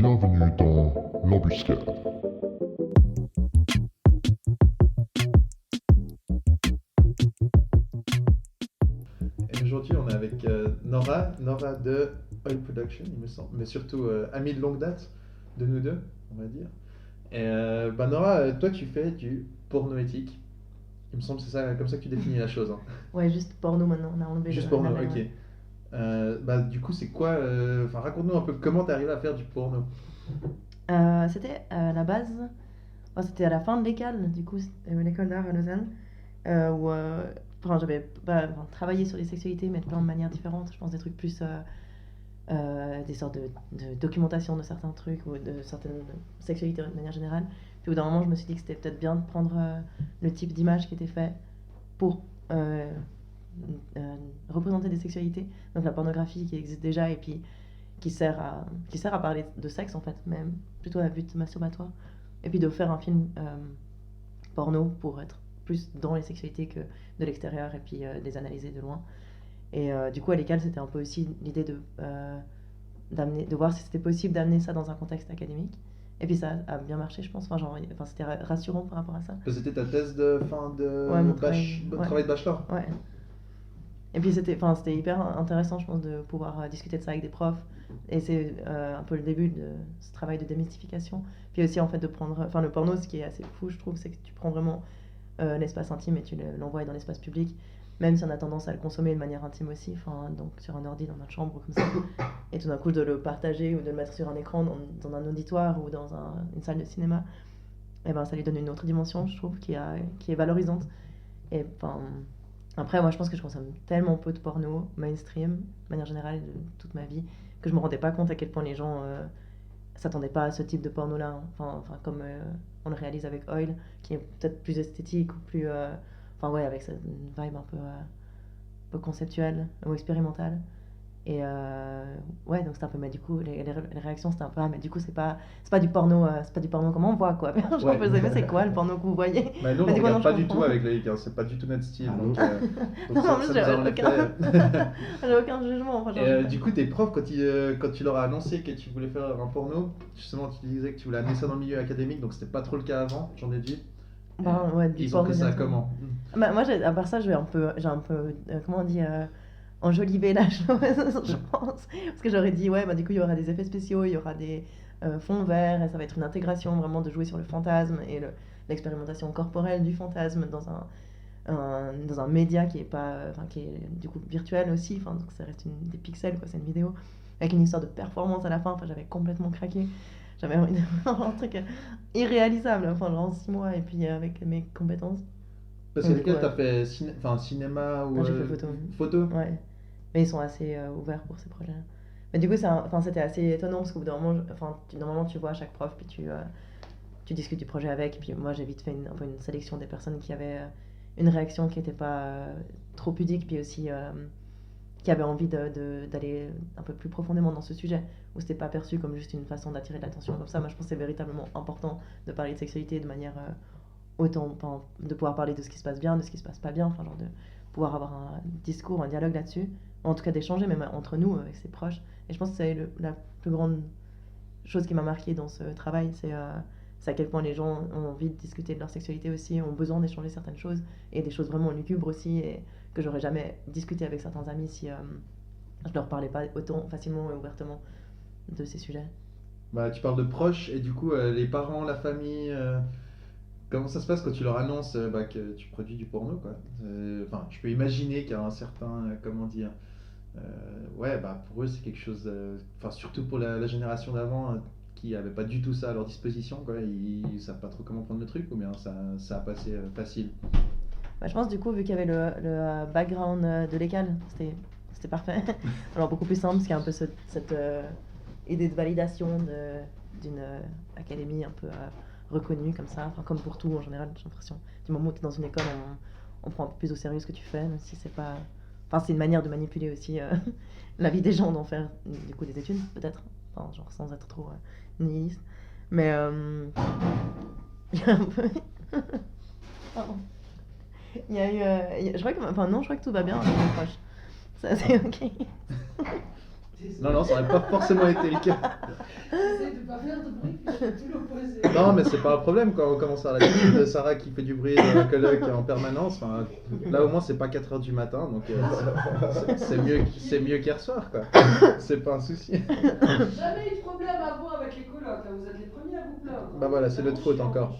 Bienvenue dans l'embuscade. Et aujourd'hui, on est avec Nora de Oil Production, il me semble, mais surtout amie de longue date de nous deux, on va dire. Et Nora, toi, tu fais du porno éthique. Il me semble que c'est ça, comme ça que tu définis la chose. Hein. Ouais, juste porno maintenant, on a enlevé Juste le porno, label, ok. ouais. Du coup, c'est quoi Enfin, raconte-nous un peu comment t'es arrivé à faire du porno. C'était à la base, c'était à la fin de l'école, du coup, c'était l'école d'art à Lausanne, où j'avais travaillé sur les sexualités, mais de plein de manières différentes. Je pense des trucs plus, des sortes de documentation de certains trucs ou de certaines sexualités de manière générale. Puis au bout d'un moment, je me suis dit que c'était peut-être bien de prendre le type d'image qui était fait pour représenter des sexualités, donc la pornographie qui existe déjà et puis qui sert à parler de sexe en fait, même plutôt à but masturbatoire, et puis de faire un film porno pour être plus dans les sexualités que de l'extérieur et puis les analyser de loin. Et du coup à l'école c'était un peu aussi l'idée de voir si c'était possible d'amener ça dans un contexte académique. Et puis ça a bien marché, je pense. C'était rassurant par rapport à ça. C'était ta thèse de fin de Ouais, mon travail, ouais. travail de bachelor. Ouais. Et puis c'était hyper intéressant, je pense, de pouvoir discuter de ça avec des profs. Et c'est un peu le début de ce travail de démystification. Puis aussi, en fait, de prendre. Enfin, le porno, ce qui est assez fou, je trouve, c'est que tu prends vraiment l'espace intime et tu l'envoies dans l'espace public, même si on a tendance à le consommer de manière intime aussi, enfin, donc sur un ordi dans notre chambre, comme ça. Et tout d'un coup, de le partager ou de le mettre sur un écran dans un auditoire ou dans une salle de cinéma, et ben, ça lui donne une autre dimension, je trouve, qui est valorisante. Et enfin. Après, moi, je pense que je consomme tellement peu de porno mainstream, de manière générale, de toute ma vie, que je me rendais pas compte à quel point les gens s'attendaient pas à ce type de porno-là. Enfin comme on le réalise avec Oil, qui est peut-être plus esthétique ou plus. Enfin, ouais, avec cette vibe un peu conceptuelle ou expérimentale. Et ouais, donc c'était un peu. Mais du coup, les réactions, c'était un peu. Ah, mais du coup, c'est pas du porno, c'est pas du porno comme on voit, quoi. Genre, Ouais. vous savez, c'est quoi le porno que vous voyez? Bah nous, on Mais ne du coup, regarde non, je pas du comprends. tout avec les gars, c'est pas du tout notre style. Ah Donc, non. donc Non, ça, en plus, ça nous a j'ai enlevé. j'ai aucun jugement. Enfin, Et genre, du coup, tes profs, quand tu leur as annoncé que tu voulais faire un porno, justement, tu disais que tu voulais amener ça dans le milieu académique, donc c'était pas trop le cas avant, j'en déduis. ben, ouais, du Ils ont porno pris ça directement. comment? Bah, moi, à part ça, j'ai un peu, comment on dit, enjolivé la chose, je pense. Parce que j'aurais dit, ouais, bah, du coup, il y aura des effets spéciaux, il y aura des fonds verts, et ça va être une intégration vraiment de jouer sur le fantasme et l'expérimentation corporelle du fantasme dans un média qui est pas, enfin, qui est du coup virtuel aussi, enfin, donc ça reste des pixels, quoi, c'est une vidéo, avec une histoire de performance à la fin, enfin, j'avais complètement craqué. J'avais envie de faire un truc irréalisable, enfin, genre en 6 mois, et puis avec mes compétences. Parce que Donc, du coup, lesquels ouais. t'as fait cinéma ou J'ai fait photo. photo? Ouais. Mais ils sont assez ouverts pour ces projets-là. Mais du coup, c'était assez étonnant parce qu'au bout d'un moment, normalement, tu vois chaque prof, puis tu discutes du projet avec. Et puis moi, j'ai vite fait un peu une sélection des personnes qui avaient une réaction qui n'était pas trop pudique, puis aussi qui avaient envie d'aller un peu plus profondément dans ce sujet, où c'était pas perçu comme juste une façon d'attirer de l'attention comme ça. Moi, je pense que c'est véritablement important de parler de sexualité de manière autant, enfin, de pouvoir parler de ce qui se passe bien, de ce qui se passe pas bien, enfin, genre de pouvoir avoir un discours, un dialogue là-dessus, en tout cas d'échanger même entre nous, avec ses proches. Et je pense que c'est la plus grande chose qui m'a marqué dans ce travail, c'est à quel point les gens ont envie de discuter de leur sexualité aussi, ont besoin d'échanger certaines choses, et des choses vraiment lugubres aussi, et que j'aurais jamais discuté avec certains amis si je leur parlais pas autant facilement et ouvertement de ces sujets. Bah, tu parles de proches, et du coup, les parents, la famille, comment ça se passe quand tu leur annonces que tu produis du porno, quoi? Enfin, je peux imaginer qu'il y a un certain, comment dire, ouais, bah pour eux c'est quelque chose, enfin surtout pour la génération d'avant qui avait pas du tout ça à leur disposition, quoi. Ils savent pas trop comment prendre le truc, ou bien ça a passé facile. Bah, je pense du coup, vu qu'il y avait le background de l'école, c'était parfait. Alors beaucoup plus simple, parce qu'il y a un peu cette idée de validation d'une académie un peu reconnue comme ça, enfin, comme pour tout en général, j'ai l'impression. Du moment où tu es dans une école, on prend un peu plus au sérieux ce que tu fais, même si c'est pas. Enfin, c'est une manière de manipuler aussi la vie des gens, d'en faire du coup des études, peut-être. Enfin, genre sans être trop nihiliste. Mais il y a un peu. Pardon. Il y a eu. Je crois que. Enfin, non, je crois que tout va bien avec mes proches. Ça, c'est ok. Non, non, ça aurait pas forcément été le cas. de pas faire de bruit, puis je fais tout l'opposé. Non, mais c'est pas un problème quand on commence à la cuisine de Sarah qui fait du bruit dans la coloc en permanence. Enfin, là au moins c'est pas 4h du matin, donc c'est mieux qu'hier soir quoi. C'est pas un souci. Jamais eu de problème à vous avec les colocs, là, vous êtes les premiers à vous plaindre. Bah voilà, c'est notre faute encore.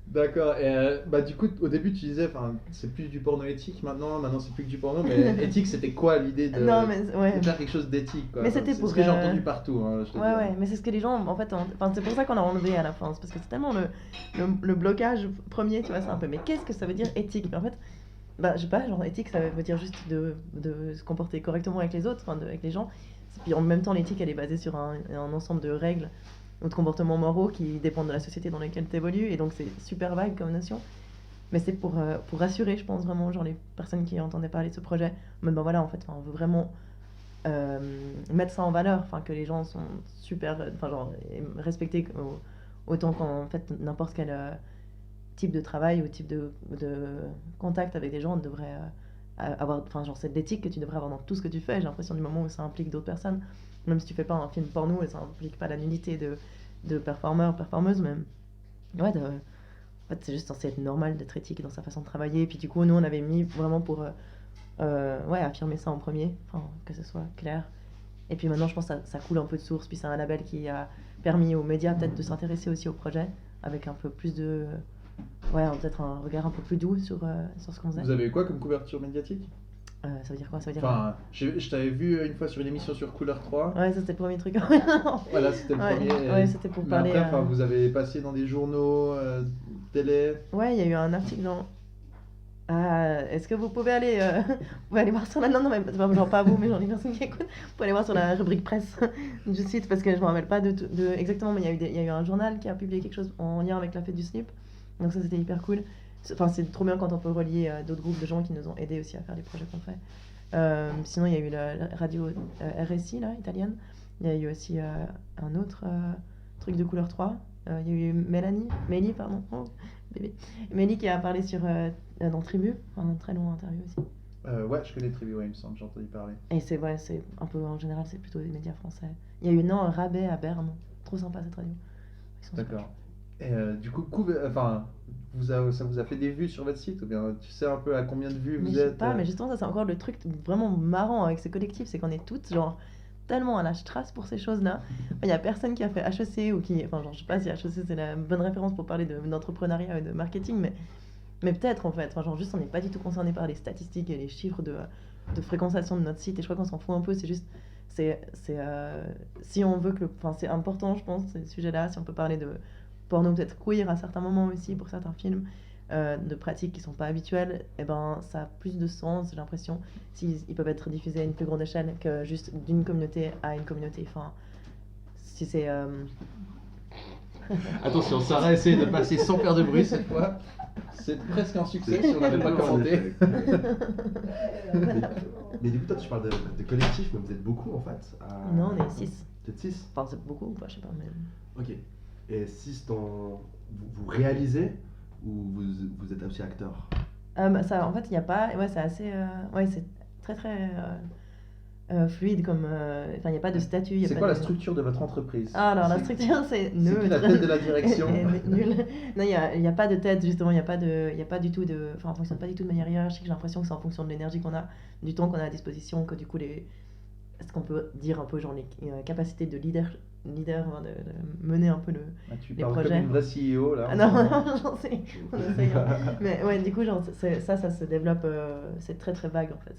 D'accord, et bah du coup au début tu disais, enfin c'est plus du porno éthique maintenant c'est plus que du porno, mais éthique c'était quoi l'idée de, Non, mais ouais. de faire quelque chose d'éthique quoi. Mais c'était C'est pour, ce que j'ai entendu partout. Hein, je te Ouais, dis. ouais, mais c'est ce que les gens, en fait, enfin, c'est pour ça qu'on a enlevé à la fin, c'est parce que c'est tellement le blocage premier, tu vois, c'est un peu, mais qu'est-ce que ça veut dire éthique? Mais en fait, bah, je sais pas, genre éthique, ça veut dire juste de se comporter correctement avec les autres, enfin, avec les gens. Puis en même temps, l'éthique, elle est basée sur un ensemble de règles ou de comportements moraux qui dépendent de la société dans laquelle tu évolues, et donc c'est super vague comme notion. Mais c'est pour rassurer, je pense, vraiment, genre les personnes qui entendaient parler de ce projet. Mais ben voilà, en fait, on veut vraiment mettre ça en valeur, enfin que les gens sont super, enfin genre respectés autant qu'en fait n'importe quel type de travail ou type de contact avec des gens devrait avoir, enfin genre c'est de l'éthique que tu devrais avoir dans tout ce que tu fais. J'ai l'impression du moment où ça implique d'autres personnes, même si tu fais pas un film porno et ça implique pas la nudité de performeurs, performeuses, même ouais, en fait c'est juste censé être normal d'être éthique dans sa façon de travailler. Et puis du coup nous on avait mis vraiment pour ouais, affirmer ça en premier, enfin, que ce soit clair. Et puis maintenant, je pense que ça coule un peu de source. Puis c'est un label qui a permis aux médias peut-être de s'intéresser aussi au projet, avec un peu plus de. Ouais, peut-être un regard un peu plus doux sur ce qu'on faisait. Vous avez eu quoi comme couverture médiatique? Ça veut dire quoi? Ça veut dire Enfin, je t'avais vu une fois sur une émission sur Couleur 3. Ouais, ça c'était le premier truc. Voilà, c'était le Ouais, premier. ouais, c'était pour Mais parler. après, enfin, vous avez passé dans des journaux, télé. Ouais, il y a eu un article dans. Ah, est-ce que vous pouvez aller, vous pouvez aller voir sur la. Non, non, mais genre pas vous, mais genre les personnes qui écoutent. Vous pouvez aller voir sur la rubrique presse du site parce que je me rappelle pas de exactement, mais il y a eu un journal qui a publié quelque chose en lien avec la fête du slip. Donc ça, c'était hyper cool. Enfin, c'est trop bien quand on peut relier d'autres groupes de gens qui nous ont aidés aussi à faire les projets qu'on fait. Sinon, il y a eu la radio RSI, là, italienne. Il y a eu aussi un autre truc de couleur 3. Il y a eu Mélie, pardon. Oh, bébé. Mélie qui a parlé dans Tribu, un très long interview aussi. Ouais, je connais Tribu, ouais, il me semble, j'ai entendu parler. Et c'est un peu, en général, c'est plutôt des médias français. Il y a eu Rabais à Berne. Trop sympa cette radio. Ils sont super. D'accord. Et du coup, enfin, ça vous a fait des vues sur votre site ou bien tu sais un peu à combien de vues Mais vous je sais êtes pas, mais justement, ça c'est encore le truc vraiment marrant avec ce collectif, c'est qu'on est toutes genre tellement à la strasse pour ces choses-là. Il y a personne qui a fait HEC ou qui, enfin genre, je sais pas si HEC c'est la bonne référence pour parler d'entrepreneuriat et de marketing, mais peut-être en fait, enfin genre juste on n'est pas du tout concerné par les statistiques et les chiffres de fréquentation de notre site, et je crois qu'on s'en fout un peu, c'est juste, si on veut enfin c'est important je pense ces sujets-là, si on peut parler de porno peut-être queer à certains moments aussi pour certains films, de pratiques qui sont pas habituelles, et ben ça a plus de sens, j'ai l'impression, s'ils peuvent être diffusés à une plus grande échelle que juste d'une communauté à une communauté. Enfin, si c'est Attention, Sarah essaie de passer sans faire de bruit cette fois. C'est presque un succès si on n'avait pas commenté. Mais du coup, toi, tu parles de collectif, mais vous êtes beaucoup en fait. Non, on est 6. Peut-être 6. Enfin, c'est beaucoup ou pas, je sais pas, mais. Ok. Et 6 vous réalisez ou vous êtes aussi acteur? Ça, en fait, il n'y a pas. Ouais, c'est assez. Ouais, c'est très très fluide comme. Enfin, il n'y a pas de statut. Y a C'est pas quoi de... la structure de votre entreprise? Ah, alors la structure, c'est neutre. C'est qui la tête de la direction? Nul. Non, il y a pas de tête, justement. Il n'y a pas du tout de. Enfin, on fonctionne pas du tout de manière hiérarchique. J'ai l'impression que c'est en fonction de l'énergie qu'on a, du temps qu'on a à disposition, que du coup, est-ce qu'on peut dire un peu, genre, les capacités de leader, enfin, de mener un peu Tu les parles projets. comme une vraie CEO là. Ah non, non, j'en sais, on essaye. Mais ouais, du coup, genre, ça se développe, c'est très très vague en fait.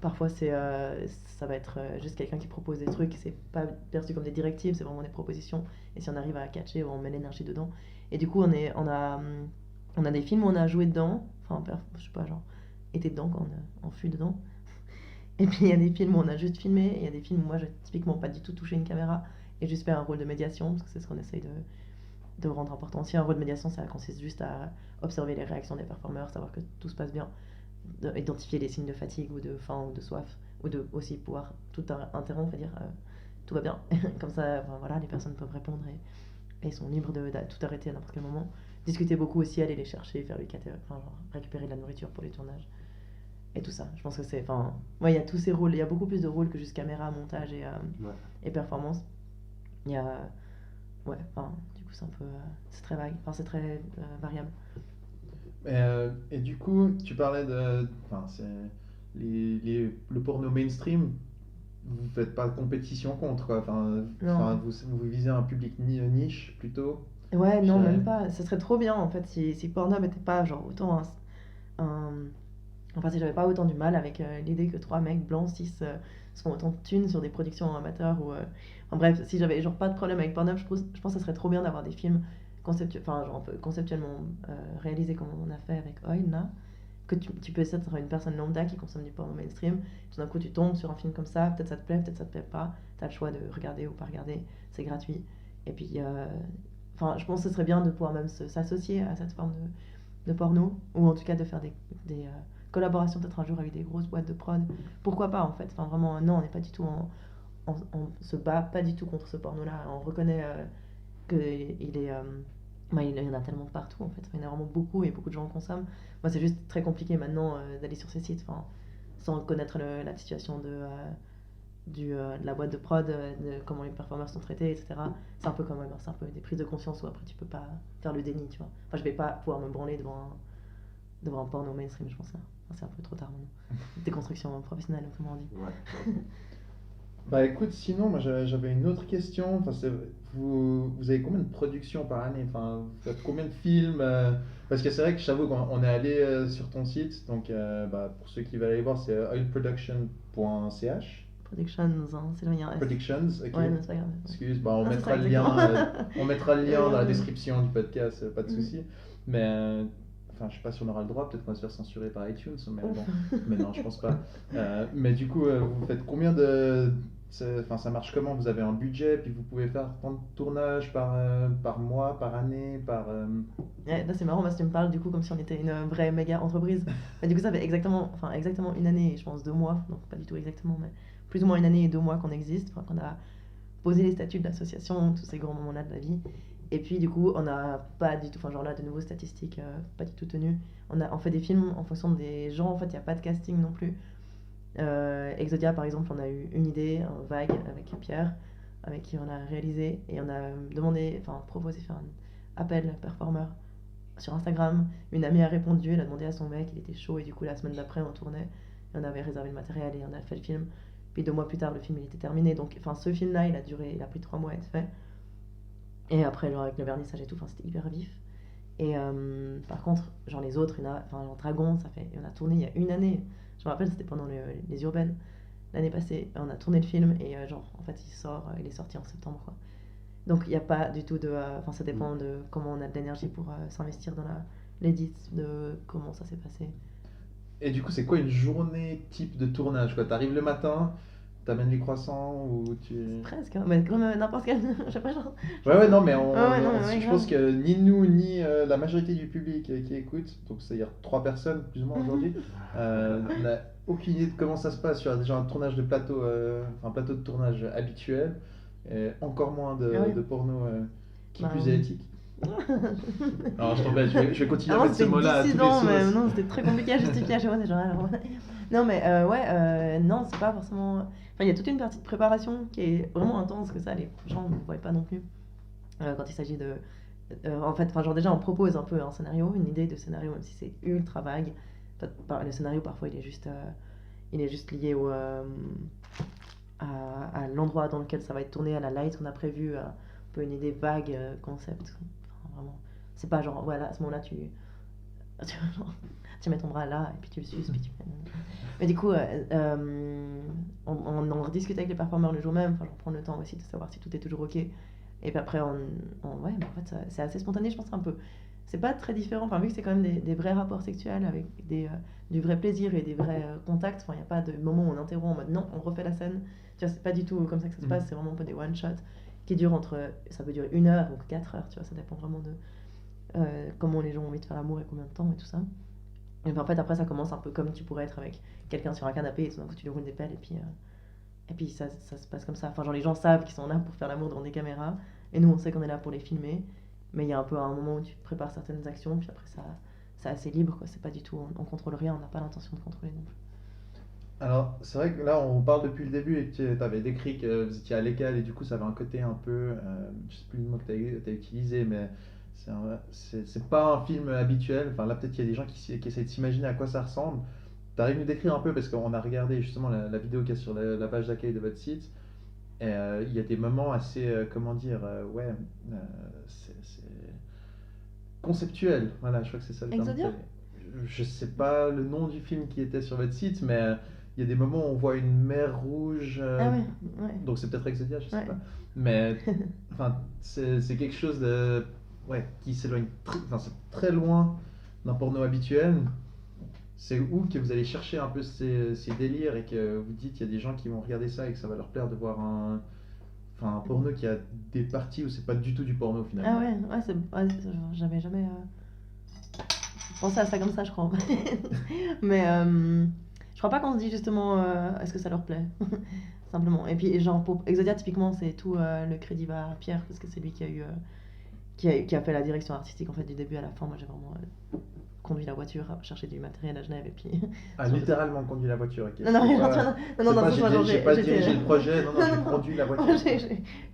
Parfois ça va être juste quelqu'un qui propose des trucs, c'est pas perçu comme des directives, c'est vraiment des propositions. Et si on arrive à catcher, on met l'énergie dedans. Et du coup, on a des films où on a joué dedans, enfin, je sais pas, genre, été dedans quand on fut dedans. Et puis il y a des films où on a juste filmé, et il y a des films où moi j'ai typiquement pas du tout touché une caméra et juste fait un rôle de médiation, parce que c'est ce qu'on essaye de rendre important. Si un rôle de médiation, ça consiste juste à observer les réactions des performeurs, savoir que tout se passe bien, identifier les signes de fatigue ou de faim ou de soif, ou de aussi pouvoir tout interrompre et dire tout va bien. Comme ça, enfin, voilà, les personnes peuvent répondre et sont libres de tout arrêter à n'importe quel moment. Discuter beaucoup aussi, aller les chercher, faire enfin, genre, récupérer de la nourriture pour les tournages. et tout ça. Je pense que c'est. Enfin, ouais, il y a tous ces rôles. Il y a beaucoup plus de rôles que juste caméra, montage Ouais. et performance. Il y a. Ouais, enfin, du coup, c'est un peu. C'est très vague. Enfin, c'est très variable. Et du coup, tu parlais de. Enfin, c'est. Le porno mainstream, vous faites pas de compétition contre, quoi. Non. Vous visez un public niche plutôt. Ouais, Je non, dirais. même pas. Ça serait trop bien en fait si Pornhub était pas genre autant un- Enfin, si j'avais pas autant du mal avec l'idée que trois mecs blancs, cis, se font autant de thunes sur des productions amateurs ou. Enfin, bref, si j'avais genre pas de problème avec Pornhub, je pense que ça serait trop bien d'avoir des films enfin, genre un peu conceptuellement réalisés comme on a fait avec Oil là. Que tu peux être une personne lambda qui consomme du porno mainstream. Tout d'un coup, tu tombes sur un film comme ça, peut-être ça te plaît, peut-être ça te plaît pas. T'as le choix de regarder ou pas regarder, c'est gratuit. Et puis, enfin, je pense que ce serait bien de pouvoir même s'associer à cette forme de porno, ou en tout cas de faire des collaborations peut-être un jour avec des grosses boîtes de prod. Pourquoi pas en fait? Enfin, vraiment, non, on n'est pas du tout on se bat pas du tout contre ce porno-là. On reconnaît qu'il est. Il y en a tellement de partout en fait. Il y en a vraiment beaucoup et beaucoup de gens en consomment. Moi, c'est juste très compliqué maintenant d'aller sur ces sites enfin, sans connaître la situation de la boîte de prod, de comment les performeurs sont traités, etc. C'est un peu comme c'est un peu des prises de conscience où après tu peux pas faire le déni, tu vois. Enfin, je vais pas pouvoir me branler devant un porno mainstream, je pense. Hein. Enfin, c'est un peu trop tard maintenant. Déconstruction professionnelle, comment on dit. Ouais. Bah écoute, sinon, moi j'avais une autre question. Vous avez combien de productions par année? Enfin, vous faites combien de films? Parce que c'est vrai que j'avoue qu'on est allé sur ton site. Donc, bah, pour ceux qui veulent aller voir, c'est oilproduction.ch. Productions, hein, c'est le lien S. Productions, ok. Ouais, mais c'est pas grave. Excuse, bah, Non, c'est ça, exactement. on mettra le lien dans la Ouais. description du podcast, pas de Mhm. souci. Mais, enfin, je sais pas si on aura le droit, peut-être qu'on va se faire censurer par iTunes, mais bon, mais non, je pense pas. Mais du coup, vous faites combien Enfin, ça marche comment? Vous avez un budget, puis vous pouvez faire tant de tournages par mois, par année, Ouais, là c'est marrant parce que tu me parles du coup comme si on était une vraie méga entreprise. Mais du coup ça fait exactement une année et je pense 2 mois, donc pas du tout exactement, mais plus ou moins une année et 2 mois qu'on existe, enfin, qu'on a posé les statuts de l'association, tous ces grands moments-là de la vie. Et puis du coup on n'a pas du tout, enfin genre là de nouveaux statistiques pas du tout tenues. On fait des films en fonction des gens, en fait il n'y a pas de casting non plus. Exodia par exemple on a eu une idée, un vague avec Pierre, avec qui on a réalisé et on a demandé, enfin proposé faire un appel performeur sur Instagram. Une amie a répondu, elle a demandé à son mec, il était chaud et du coup la semaine d'après on tournait et on avait réservé le matériel et on a fait le film. Puis 2 mois plus tard le film il était terminé donc enfin ce film là il a pris 3 mois à être fait et après genre avec le vernissage et tout enfin c'était hyper vif et par contre genre les autres enfin genre Dragon on a tourné il y a une année, je me rappelle c'était pendant les urbaines l'année passée, on a tourné le film et genre en fait il est sorti en septembre quoi. Donc il n'y a pas du tout de. Enfin, ça dépend de comment on a de l'énergie pour s'investir dans l'édit, de comment ça s'est passé. Et du coup, c'est quoi une journée type de tournage, quoi? T'arrives le matin, t'amènes les croissants ou tu... Presque, hein, mais comme n'importe quel. Je sais pas, genre. Ouais, ouais, non, mais Ouais, non, mais ouais, je grave. pense que ni nous, ni la majorité du public qui écoute, donc c'est-à-dire 3 personnes plus ou moins aujourd'hui, n'a aucune idée de comment ça se passe sur déjà un tournage de plateau, un plateau de tournage habituel, et encore moins Ah oui. de porno qui Bah, plus est éthique. Alors je t'embête, je vais continuer à Avant mettre ce c'était mot-là à tous les dissident, mais sauces. non, c'était très compliqué à justifier à chaque fois. C'est genre, alors, non, mais ouais, non, c'est pas forcément. Enfin, il y a toute une partie de préparation qui est vraiment intense, que ça, les gens ne voient pas non plus. Quand il s'agit de. En fait, enfin, genre déjà, on propose un peu un scénario, une idée de scénario, même si c'est ultra vague. Le scénario, parfois, il est juste lié à l'endroit dans lequel ça va être tourné, à la light qu'on a prévu, un peu une idée vague, concept. Enfin, vraiment. C'est pas genre, voilà, à ce moment-là, tu mets ton bras là, et puis tu le suces, puis tu fais. Mais du coup, on en rediscute avec les performeurs le jour même, enfin, je prends le temps aussi de savoir si tout est toujours ok. Et puis après, ouais, mais en fait, c'est assez spontané, je pense, un peu. C'est pas très différent, enfin, vu que c'est quand même des vrais rapports sexuels avec du vrai plaisir et des vrais contacts, enfin, il n'y a pas de moment où on interrompt en mode non, on refait la scène. Tu vois, c'est pas du tout comme ça que ça se passe, c'est vraiment un peu des one-shots qui durent ça peut durer 1 heure ou 4 heures, tu vois, ça dépend vraiment de comment les gens ont envie de faire l'amour et combien de temps et tout ça. Et puis en fait, après, ça commence un peu comme tu pourrais être avec quelqu'un sur un canapé et tout d'un coup, tu lui roules des pelles et puis ça se passe comme ça. Enfin, genre, les gens savent qu'ils sont là pour faire l'amour devant des caméras et nous, on sait qu'on est là pour les filmer. Mais il y a un peu un moment où tu prépares certaines actions, puis après, c'est assez libre, quoi. C'est pas du tout, on contrôle rien, on n'a pas l'intention de contrôler non plus. Alors, c'est vrai que là, on parle depuis le début et que tu avais décrit que vous étiez à l'école et du coup, ça avait un côté un peu. Je sais plus le mot que tu as utilisé, mais c'est pas un film habituel. Enfin, là, peut-être qu'il y a des gens qui essaient de s'imaginer à quoi ça ressemble. Tu arrives à nous décrire un peu parce qu'on a regardé justement la vidéo qu'il y a sur la page d'accueil de votre site. Et il y a des moments assez. Comment dire ouais. C'est conceptuel. Voilà, je crois que c'est ça le terme. Exodia? Je sais pas le nom du film qui était sur votre site, mais il y a des moments où on voit une mer rouge. Ah ouais, ouais. Donc c'est peut-être Exodia, je sais Ouais. pas. Mais enfin, c'est quelque chose de. Ouais, qui s'éloigne. Enfin, c'est très loin d'un porno habituel. C'est où que vous allez chercher un peu ces délires et que vous dites il y a des gens qui vont regarder ça et que ça va leur plaire de voir un porno qui a des parties où c'est pas du tout du porno Ah finalement. ouais, genre, j'avais jamais pensé à ça comme ça, je crois. Mais je crois pas qu'on se dit justement est-ce que ça leur plaît. Simplement. Et puis, genre, pour Exodia, typiquement, c'est tout le crédit va à Pierre, parce que c'est lui qui a eu. Qui a fait la direction artistique en fait du début à la fin. Moi j'ai vraiment conduit la voiture à chercher du matériel à Genève et puis. Ah, littéralement conduit la voiture, ok. Non, non, C'est genre, pas- non, c'est non, pas ce soir, genre, j'ai pas j'étais- dirigé le projet, non, non, Non, j'ai non, non. conduit la voiture.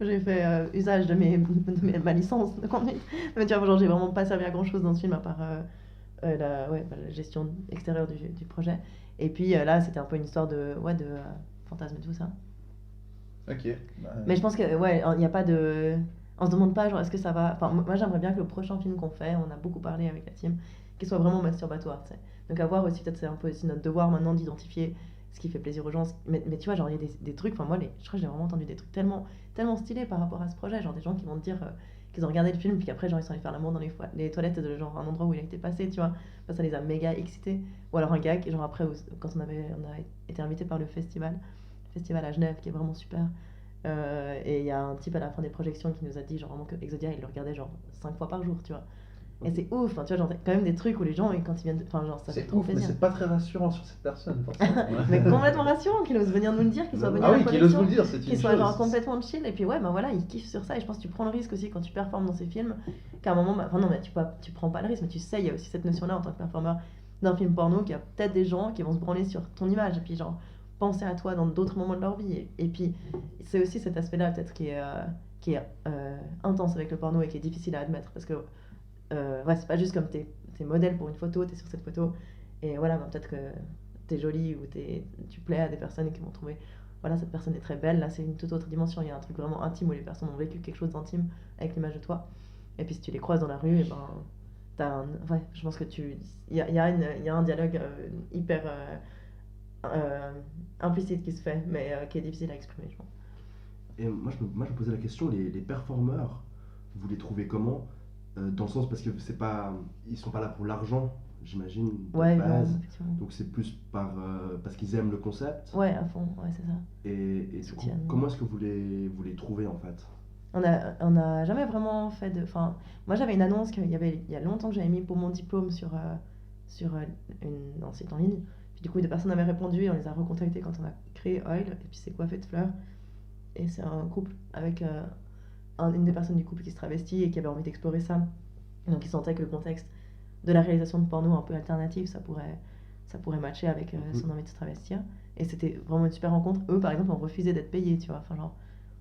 J'ai fait usage de ma licence de conduite. Mais tu vois, genre, j'ai vraiment pas servi à grand chose dans ce film à part la gestion extérieure du projet. Et puis là, c'était un peu une histoire de fantasme et tout ça. Ok. Bah, Mais je pense que, ouais, il n'y a pas de. On se demande pas, genre, est-ce que ça va. Enfin, moi, j'aimerais bien que le prochain film qu'on fait, on a beaucoup parlé avec la team, qu'il soit vraiment masturbatoire, tu sais. Donc, à voir aussi, peut-être, c'est un peu aussi notre devoir maintenant d'identifier ce qui fait plaisir aux gens. Mais tu vois, genre, il y a des trucs, enfin, moi, je crois que j'ai vraiment entendu des trucs tellement stylés par rapport à ce projet. Genre, des gens qui vont te dire qu'ils ont regardé le film, puis qu'après, genre, ils sont allés faire l'amour dans les toilettes de genre un endroit où il a été passé, tu vois. Enfin, ça les a méga excités. Ou alors un gars qui, genre, après, quand on a été invité par le festival à Genève, qui est vraiment super. Et il y a un type à la fin des projections qui nous a dit genre vraiment que Exodia il le regardait genre 5 fois par jour, tu vois. Et c'est ouf, enfin, tu vois, genre t'as quand même des trucs où les gens, et quand ils viennent, enfin genre ça fait c'est trop ouf, mais plaisir. c'est pas très rassurant sur cette personne, forcément. Mais complètement rassurant qu'il ose venir nous le dire, qu'il soit venu Ah à la oui, qu'il ose vous projection, le dire, c'est une qu'il soit chose. genre complètement chill, et puis ouais, bah voilà, il kiffe sur ça, et je pense que tu prends le risque aussi quand tu performes dans ces films, qu'à un moment, enfin non, mais tu prends pas le risque, mais tu sais, il y a aussi cette notion-là en tant que performeur d'un film porno, qu'il y a peut-être des gens qui vont se branler sur ton image, et puis genre penser à toi dans d'autres moments de leur vie, et puis c'est aussi cet aspect-là peut-être qui est intense avec le porno et qui est difficile à admettre, parce que ouais, c'est pas juste comme t'es modèle pour une photo, t'es sur cette photo, et voilà, ben, peut-être que t'es jolie ou tu plais à des personnes qui vont trouver, voilà, cette personne est très belle, là c'est une toute autre dimension, il y a un truc vraiment intime où les personnes ont vécu quelque chose d'intime avec l'image de toi, et puis si tu les croises dans la rue, et ben, ouais, je pense que il y a un dialogue hyper implicite qui se fait, mais qui est difficile à exprimer, je pense. Et moi, je me posais la question, les performeurs, vous les trouvez comment? Dans le sens parce que c'est pas, ils sont pas là pour l'argent, j'imagine, de Ouais, base. effectivement. Donc c'est plus parce qu'ils aiment le concept. Ouais, à fond, ouais, c'est ça. Et du coup, Soutiennent. comment est-ce que vous les trouvez en fait? On a jamais vraiment fait de. Enfin, moi j'avais une annonce il y a longtemps que j'avais mis pour mon diplôme sur un site en ligne. Puis du coup, des personnes avaient répondu et on les a recontactés quand on a créé Oil. Et puis c'est Coiffé de Fleurs. Et c'est un couple avec une des personnes du couple qui se travestit et qui avait envie d'explorer ça. Donc ils sentaient que le contexte de la réalisation de porno un peu alternative, ça pourrait matcher avec son envie de se travestir. Et c'était vraiment une super rencontre. Eux, par exemple, ont refusé d'être payés, tu vois. Enfin, genre,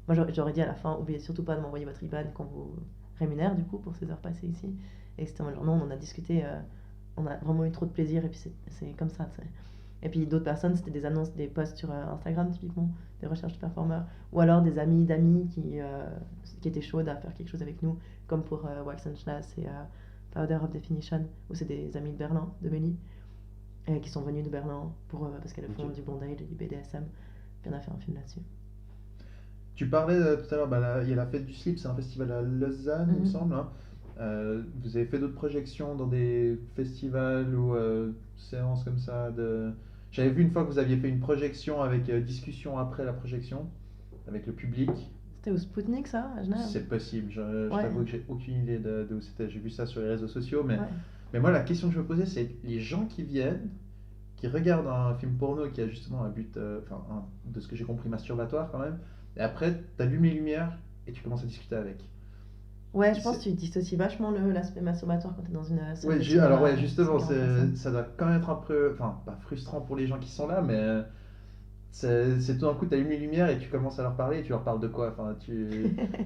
moi, j'aurais dit à la fin, oubliez surtout pas de m'envoyer votre IBAN qu'on vous rémunère, du coup, pour ces heures passées ici. Et c'était genre, non, on en a discuté, on a vraiment eu trop de plaisir, et puis c'est comme ça, tu sais. Et puis d'autres personnes, c'était des annonces, des posts sur Instagram, typiquement, des recherches de performeurs, ou alors des amis d'amis qui étaient chaudes à faire quelque chose avec nous, comme pour Wax and Schnass et Powder of Definition, où c'est des amis de Berlin, de Mélie, qui sont venus de Berlin parce qu'elles font du bondage et du BDSM. Puis on a fait un film là-dessus. Tu parlais tout à l'heure, il y a la fête du slip, c'est un festival à Lausanne, il me semble. Hein. Vous avez fait d'autres projections dans des festivals ou séances comme ça J'avais vu une fois que vous aviez fait une projection avec discussion après la projection, avec le public. C'était au Spoutnik, ça, à Genève? C'est possible, je Ouais. t'avoue que j'ai aucune idée de où c'était. J'ai vu ça sur les réseaux sociaux, Ouais. mais moi la question que je me posais, c'est les gens qui viennent, qui regardent un film porno qui a justement un but, de ce que j'ai compris, masturbatoire quand même, et après tu allumes les lumières et tu commences à discuter avec. Ouais, je pense que tu dissocies vachement l'aspect masturbatoire quand t'es dans une salle Ouais, de cinéma, alors ouais, justement, 140 personnes. ça doit quand même être un peu, enfin, pas frustrant pour les gens qui sont là, mais c'est tout d'un coup, tu allumes les lumières et tu commences à leur parler et tu leur parles de quoi? Enfin, tu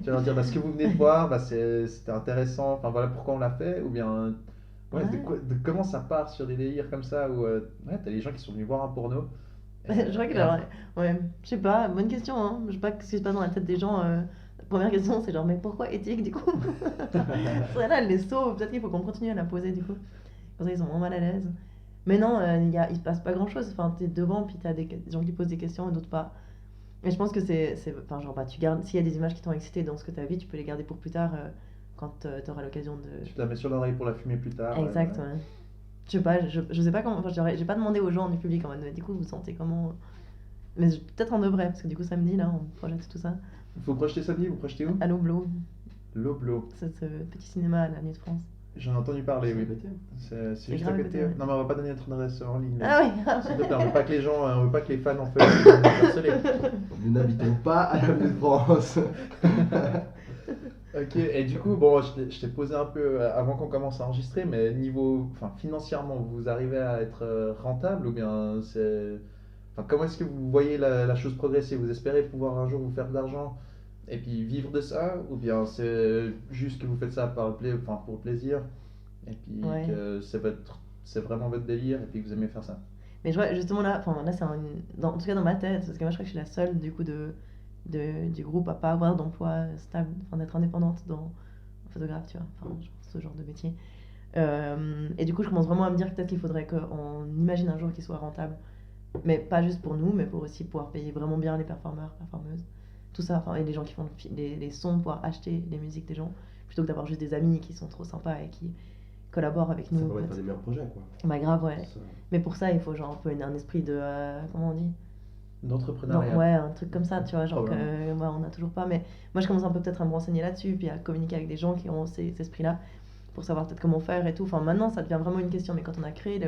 vas leur dire, bah, ce que vous venez de voir, bah, c'était intéressant, enfin voilà pourquoi on l'a fait, ou bien, ouais, Ouais. de comment ça part sur des délires comme ça, où ouais, t'as des gens qui sont venus voir un porno. Je crois que Et genre, ouais, je sais pas, bonne question, hein. Je sais pas ce qui se passe dans la tête des gens. La première question, c'est genre, mais pourquoi éthique du coup? Celle-là, elle les sauve. Peut-être qu'il faut qu'on continue à la poser du coup. Comme ça, ils sont moins mal à l'aise. Mais non, il se passe pas grand-chose. Enfin, t'es devant, puis t'as des gens qui posent des questions et d'autres pas. Mais je pense que enfin, genre, bah, tu gardes, s'il y a des images qui t'ont excité dans ce que t'as vu, tu peux les garder pour plus tard quand t'auras l'occasion de. tu te la mets sur l'oreille pour la fumer plus tard. Exact, Voilà. ouais. Je sais pas, je sais pas comment. Enfin, j'ai pas demandé aux gens du public en mode, mais du coup, vous sentez comment? Mais peut-être on devrait, parce que du coup, samedi, là, on projette tout ça. Faut projeter samedi, vous projetez où? À l'Oblo, L'Oblo. c'est ce petit cinéma à la Nuit de France. J'en ai entendu parler, oui. Répétez. C'est juste à grave côté. côté, ouais. Non, mais on va pas donner notre adresse en ligne. Ah oui, S'il te plaît, on veut pas que les gens, on veut pas que les fans en fassent nous harceler. Nous n'habitons pas à la Nuit de France. Ok, et du coup, bon, je t'ai posé un peu avant qu'on commence à enregistrer, mais niveau, enfin, financièrement, vous arrivez à être rentable ou bien c'est, enfin, comment est-ce que vous voyez la chose progresser? Vous espérez pouvoir un jour vous faire de l'argent et puis vivre de ça, ou bien c'est juste que vous faites ça enfin, pour le plaisir et puis Ouais. que c'est vraiment votre délire et puis que vous aimez faire ça? Mais je vois justement là, enfin là c'est en tout cas dans ma tête, parce que moi je crois que je suis la seule du coup du groupe à pas avoir d'emploi stable, enfin d'être indépendante dans photographe, tu vois, enfin ce genre de métier. Et du coup je commence vraiment à me dire que peut-être qu'il faudrait qu'on imagine un jour qu'il soit rentable, mais pas juste pour nous, mais pour aussi pouvoir payer vraiment bien les performeurs, performeuses, tout ça, enfin et les gens qui font les sons, pouvoir acheter les musiques des gens, plutôt que d'avoir juste des amis qui sont trop sympas et qui collaborent avec Ça nous. permet de faire des meilleurs projets, quoi. Bah grave, ouais. Ça- Mais pour ça, il faut genre un peu un esprit de. Comment on dit? Non, D'entrepreneuriat. ouais, un truc comme ça, tu vois, genre que Probablement. ouais, on n'a toujours pas. Mais moi, je commence un peu peut-être à me renseigner là-dessus, puis à communiquer avec des gens qui ont cet esprit-là, pour savoir peut-être comment faire et tout. Enfin, maintenant, ça devient vraiment une question. Mais quand on a créé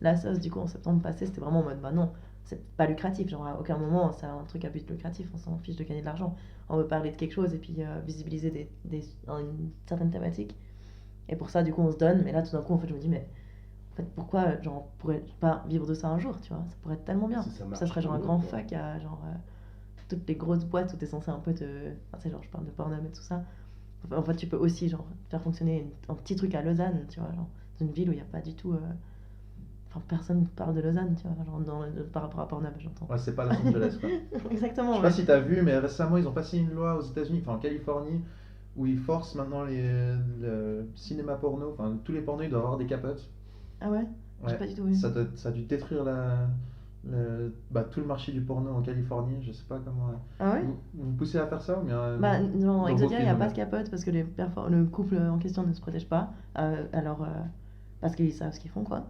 la sauce, du coup, en septembre passé, c'était vraiment en mode, bah non, c'est pas lucratif. Genre, à aucun moment, c'est un truc à but lucratif, on s'en fiche de gagner de l'argent. On veut parler de quelque chose et puis visibiliser une certaine thématique. Et pour ça, du coup, on se donne. Mais là, tout d'un coup, en fait, je me dis, mais en fait, pourquoi, genre, on pourrait pas vivre de ça un jour, tu vois? Ça pourrait être tellement bien. Si ça marche, Ça serait genre un tant mieux, grand quoi. fuck à, genre, toutes les grosses boîtes où t'es censé un peu te... Enfin, c'est genre, je parle de Pornhub et tout ça. Enfin, en fait, tu peux aussi, genre, faire fonctionner un petit truc à Lausanne, tu vois, genre, dans une ville où il n'y a pas du tout... Enfin, personne parle de Lausanne, tu vois, genre, par rapport à Pornhub, j'entends. Ouais, c'est pas Los Angeles, quoi. Exactement, Je sais ouais. pas si t'as vu, mais récemment ils ont passé une loi aux États-Unis, enfin en Californie, où ils forcent maintenant le cinéma porno, enfin tous les pornos ils doivent avoir des capotes. Ah ouais? J'ai Ouais, pas du tout vu. ça a dû détruire bah, tout le marché du porno en Californie, je sais pas comment. Ah ouais? Vous poussez à faire ça ou bien Bah, dans non, vos Exodia, il n'y a films, pas de capote parce que le couple en question ne se protège pas. Alors, parce qu'ils savent ce qu'ils font, quoi.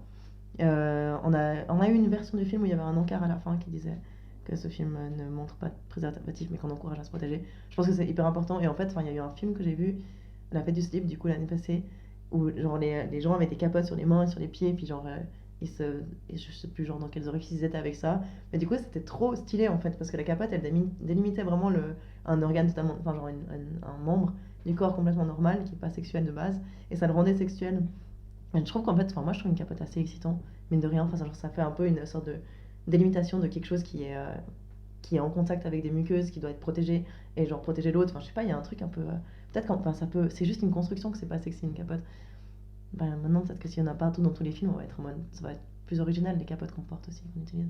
On a eu une version du film où il y avait un encart à la fin qui disait que ce film ne montre pas de préservatif mais qu'on encourage à se protéger. Je pense que c'est hyper important. Et en fait, enfin, il y a eu un film que j'ai vu, La Fête du slip, du coup, l'année passée, où genre, les gens avaient des capotes sur les mains et sur les pieds, puis genre, et je sais plus genre dans quels orifices ils étaient avec ça. Mais du coup, c'était trop stylé en fait, parce que la capote, elle délimitait vraiment un organe totalement, enfin, genre un membre du corps complètement normal, qui n'est pas sexuel de base, et ça le rendait sexuel. Et je trouve qu'en fait, enfin, moi je trouve une capote assez excitant, mine de rien, enfin, genre, ça fait un peu une sorte de délimitation de quelque chose qui est en contact avec des muqueuses, qui doit être protégé, et genre protéger l'autre, enfin je sais pas, il y a un truc un peu... peut-être enfin, ça peut... C'est juste une construction que c'est pas sexy une capote. Ben, maintenant peut-être que s'il y en a partout dans tous les films, on va être en mode... ça va être plus original les capotes qu'on porte aussi, qu'on utilise.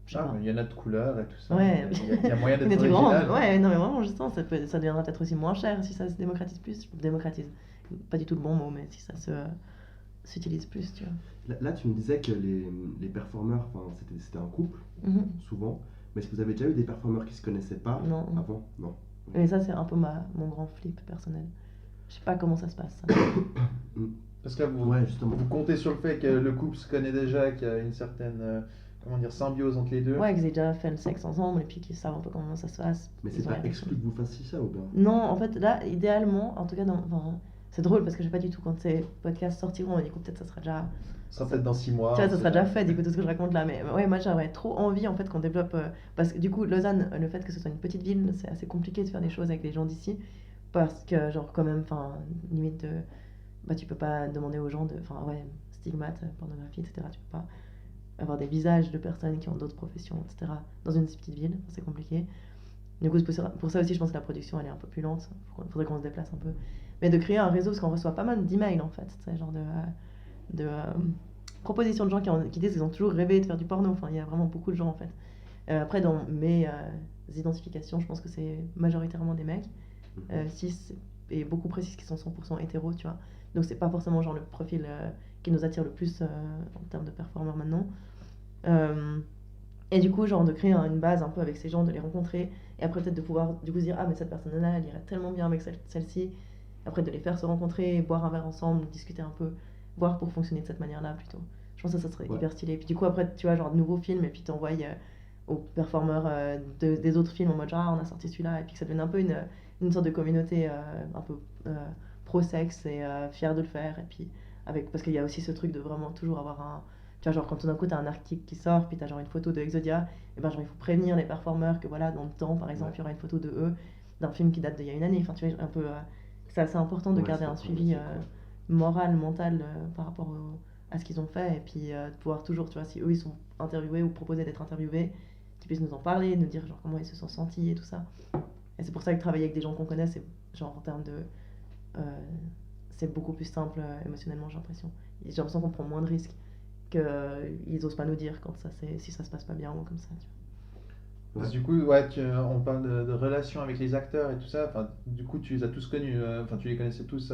Je sais Ah, pas. mais il y en a de couleurs et tout ça. Ouais. Il y a moyen Mais d'être tu vois, original. ouais, non mais vraiment, justement, ça deviendra peut-être aussi moins cher si ça se démocratise plus. Démocratise, pas du tout le bon mot, mais si ça s'utilise plus, tu vois. Là, tu me disais que les performeurs, enfin, c'était un couple, Mhm. souvent. Mais est-ce que vous avez déjà eu des performeurs qui se connaissaient pas Non. avant? Non. Mais ça, c'est un peu mon grand flip personnel. Je sais pas comment ça se passe, ça. Parce que là, Ouais, justement. vous comptez sur le fait que le couple se connaît déjà, qu'il y a une certaine comment dire, symbiose entre les deux. Ouais, qu'ils aient déjà fait le sexe ensemble et puis qu'ils savent un peu comment ça se passe. Mais Ils c'est ont pas la exclu que vous fassiez ça ou bien? Non, en fait, là, idéalement, en tout cas, enfin, c'est drôle parce que je sais pas du tout quand ces podcasts sortiront, et du coup, peut-être ça sera déjà. Ce sera peut-être dans 6 mois. Tu vois, on ça sait sera déjà pas. fait, du coup, tout ce que je raconte là. Mais ouais, moi, j'aurais trop envie, en fait, qu'on développe. Parce que du coup, Lausanne, le fait que ce soit une petite ville, c'est assez compliqué de faire des choses avec les gens d'ici. Parce que, genre, quand même, enfin, limite, bah, tu peux pas demander aux gens de. Enfin, ouais, stigmate, pornographie, etc. Tu peux pas. avoir des visages de personnes qui ont d'autres professions, etc. Dans une si petite ville, c'est compliqué. Du coup, pour ça aussi, je pense que la production, elle est un peu plus lente. Il faudrait qu'on se déplace un peu. Mais de créer un réseau, parce qu'on reçoit pas mal d'emails, en fait. C'est genre de propositions de gens qui disent qu'ils ont toujours rêvé de faire du porno. Enfin, il y a vraiment beaucoup de gens, en fait. Après, dans mes identifications, je pense que c'est majoritairement des mecs. 6 et beaucoup précisent qu'ils sont 100% hétéros, tu vois. Donc, c'est pas forcément genre le profil qui nous attire le plus en termes de performeurs maintenant. Et du coup, genre de créer une base un peu avec ces gens, de les rencontrer, et après peut-être de pouvoir du coup se dire ah mais cette personne-là, elle irait tellement bien avec celle-ci. Après de les faire se rencontrer, boire un verre ensemble, discuter un peu, voir pour fonctionner de cette manière-là plutôt. Je pense que ça serait Ouais. hyper stylé. Puis du coup après tu vois genre de nouveaux films et puis t'envoies aux performeurs des autres films en mode genre ah, on a sorti celui-là et puis que ça devienne un peu une sorte de communauté un peu pro-sexe et fière de le faire et puis parce qu'il y a aussi ce truc de vraiment toujours avoir tu vois, genre quand tout d'un coup t'as un article qui sort, puis t'as genre une photo de Exodia, et ben genre il faut prévenir les performeurs que voilà, dans le temps par exemple, il y aura une photo de eux, d'un film qui date d'il y a une année. Enfin, tu vois, un peu. C'est assez important de Ouais, garder c'est un cool, suivi c'est cool. moral, mental par rapport à ce qu'ils ont fait, et puis de pouvoir toujours, tu vois, si eux ils sont interviewés ou proposés d'être interviewés, qu'ils puissent nous en parler, nous dire genre comment ils se sont sentis et tout ça. Et c'est pour ça que travailler avec des gens qu'on connaît, c'est genre en termes de. C'est beaucoup plus simple émotionnellement, j'ai l'impression. J'ai l'impression qu'on prend moins de risques qu'ils osent pas nous dire quand si ça se passe pas bien ou comme ça. Tu Parce que du coup, ouais, on parle de relations avec les acteurs et tout ça. Enfin, du coup, tu les as tous connus. Enfin, tu les connaissais tous,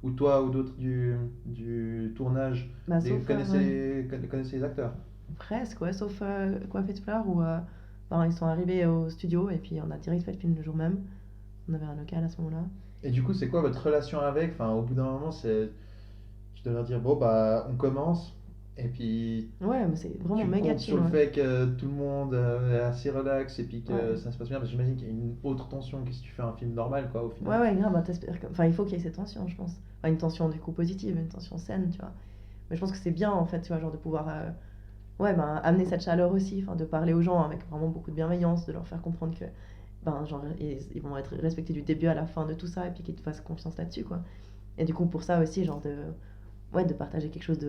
ou toi ou d'autres du tournage. vois. Bah, Les sauf connaissaient les acteurs. presque, ouais, sauf Coiffé de Fleurs où ils sont arrivés au studio et puis on a direct fait le film le jour même. On avait un local à ce moment-là. Et du coup, c'est quoi votre relation avec? Enfin, au bout d'un moment, tu dois leur dire, bon, bah, on commence. Et puis, Ouais, mais c'est vraiment tu méga comptes chill. sur le Ouais, fait que tout le monde est assez relax et puis que ouais. ça se passe bien. Parce que j'imagine qu'il y a une autre tension que si tu fais un film normal, quoi, au final. Ouais, grave, bah, enfin, il faut qu'il y ait cette tension, je pense. Enfin, une tension du coup positive, une tension saine, tu vois. Mais je pense que c'est bien en fait, tu vois, genre de pouvoir amener cette chaleur aussi, enfin, de parler aux gens avec vraiment beaucoup de bienveillance, de leur faire comprendre que genre, ils vont être respectés du début à la fin de tout ça et puis qu'ils te fassent confiance là-dessus, quoi. Et du coup, pour ça aussi, genre de partager quelque chose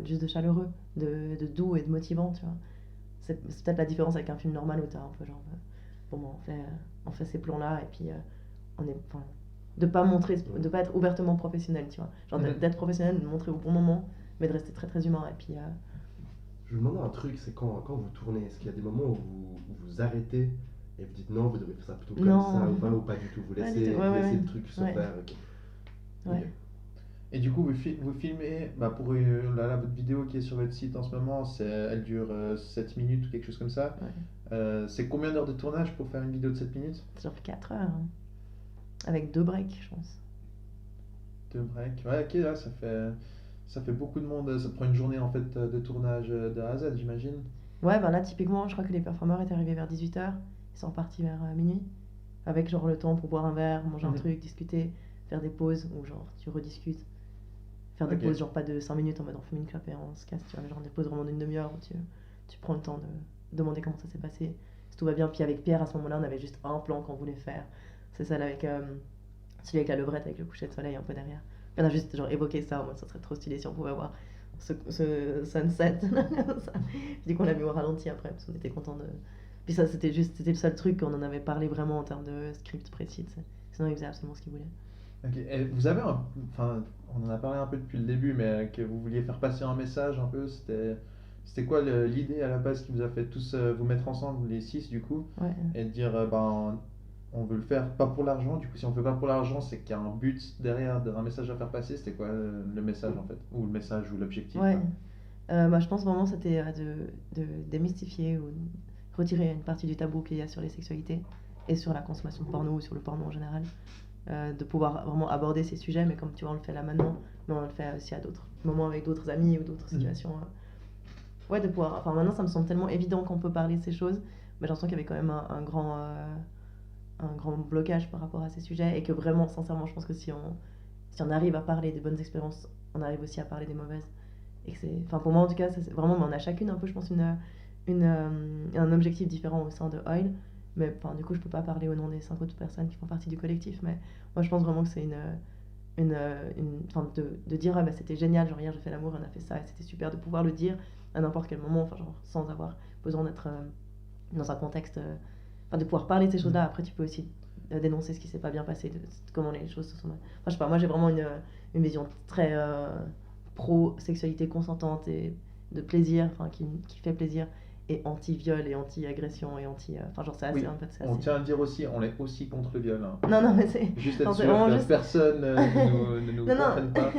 juste de chaleureux, de doux et de motivant, tu vois. C'est peut-être la différence avec un film normal où t'as un peu genre, bon, bah, on fait ces plans-là et puis enfin, de pas être ouvertement professionnel, tu vois. Genre Mhm. d'être professionnel, de le montrer au bon moment, mais de rester très très humain et puis Je me demandais un truc, c'est quand vous tournez, est-ce qu'il y a des moments où vous arrêtez et vous dites non, vous devez faire ça plutôt comme Non. ça ou pas du tout, vous Pas du laissez, tout, ouais, vous laissez ouais. le truc se Ouais. faire. Ok. Ouais. Ok. Et du coup, vous filmez, bah pour votre vidéo qui est sur votre site en ce moment, elle dure 7 minutes ou quelque chose comme ça. Ouais. C'est combien d'heures de tournage pour faire une vidéo de 7 minutes? C'est genre 4 heures, hein. Avec 2 breaks, je pense. 2 breaks. Ouais, ok, là, ça fait beaucoup de monde. Ça prend une journée en fait de tournage de A à Z, j'imagine. Ouais, ben là, typiquement, je crois que les performeurs étaient arrivés vers 18h. Ils sont partis vers minuit. Avec genre le temps pour boire un verre, manger un Mhm. truc, discuter, faire des pauses, ou genre tu rediscutes. Faire des Ok. pauses, genre pas de 5 minutes en mode on fume une clope et on se casse, tu vois, mais genre des pauses vraiment d'une demi-heure où tu prends le temps de demander comment ça s'est passé, si tout va bien. Puis avec Pierre, à ce moment-là, on avait juste un plan qu'on voulait faire. C'est celle avec celui avec la levrette avec le coucher de soleil un peu derrière. On a juste genre évoqué ça en mode ça serait trop stylé si on pouvait avoir ce sunset. Ça. Puis du coup, on l'a mis au ralenti après parce qu'on était content de. Puis ça, c'était le seul truc qu'on en avait parlé vraiment en termes de script précis, tu sais. Sinon, il faisait absolument ce qu'il voulait. Ok. Et vous avez enfin, on en a parlé un peu depuis le début, mais que vous vouliez faire passer un message un peu. C'était quoi l'idée à la base qui vous a fait tous vous mettre ensemble, les 6 du coup, Ouais. et de dire ben on veut le faire pas pour l'argent. Du coup, si on fait pas pour l'argent, c'est qu'il y a un but derrière, un message à faire passer. C'était quoi le message en fait, ou le message ou l'objectif, Ouais. quoi. Je pense vraiment c'était de démystifier ou retirer une partie du tabou qu'il y a sur les sexualités et sur la consommation de porno ou sur le porno en général. De pouvoir vraiment aborder ces sujets, mais comme tu vois, on le fait là maintenant, mais on le fait aussi à d'autres moments avec d'autres amis ou d'autres situations. Ouais, de pouvoir. Enfin, maintenant, ça me semble tellement évident qu'on peut parler de ces choses, mais j'ai l'impression qu'il y avait quand même un grand blocage par rapport à ces sujets et que vraiment, sincèrement, je pense que si on arrive à parler des bonnes expériences, on arrive aussi à parler des mauvaises. Et que enfin, pour moi en tout cas, c'est vraiment, mais on a chacune un peu, je pense, un objectif différent au sein de Oil. Mais enfin, du coup, je peux pas parler au nom des 5 autres personnes qui font partie du collectif. Mais moi, je pense vraiment que c'est enfin, de dire, ah, bah, c'était génial, genre hier j'ai fait l'amour, on a fait ça, et c'était super de pouvoir le dire à n'importe quel moment, enfin, genre, sans avoir besoin d'être dans un contexte, enfin, de pouvoir parler de ces choses-là. Après, tu peux aussi dénoncer ce qui s'est pas bien passé, de comment les choses se sont. Enfin, je sais pas, moi j'ai vraiment une vision très pro-sexualité consentante et de plaisir, enfin, qui fait plaisir, et anti-viol et anti-agression et anti. Enfin, genre, c'est assez. Oui, En fait, c'est on assez. tient à le dire aussi, on est aussi contre le viol. Hein. Non, non, mais c'est. Juste non, être c'est sûr vraiment que juste- personne ne nous Non, non. comprenne pas.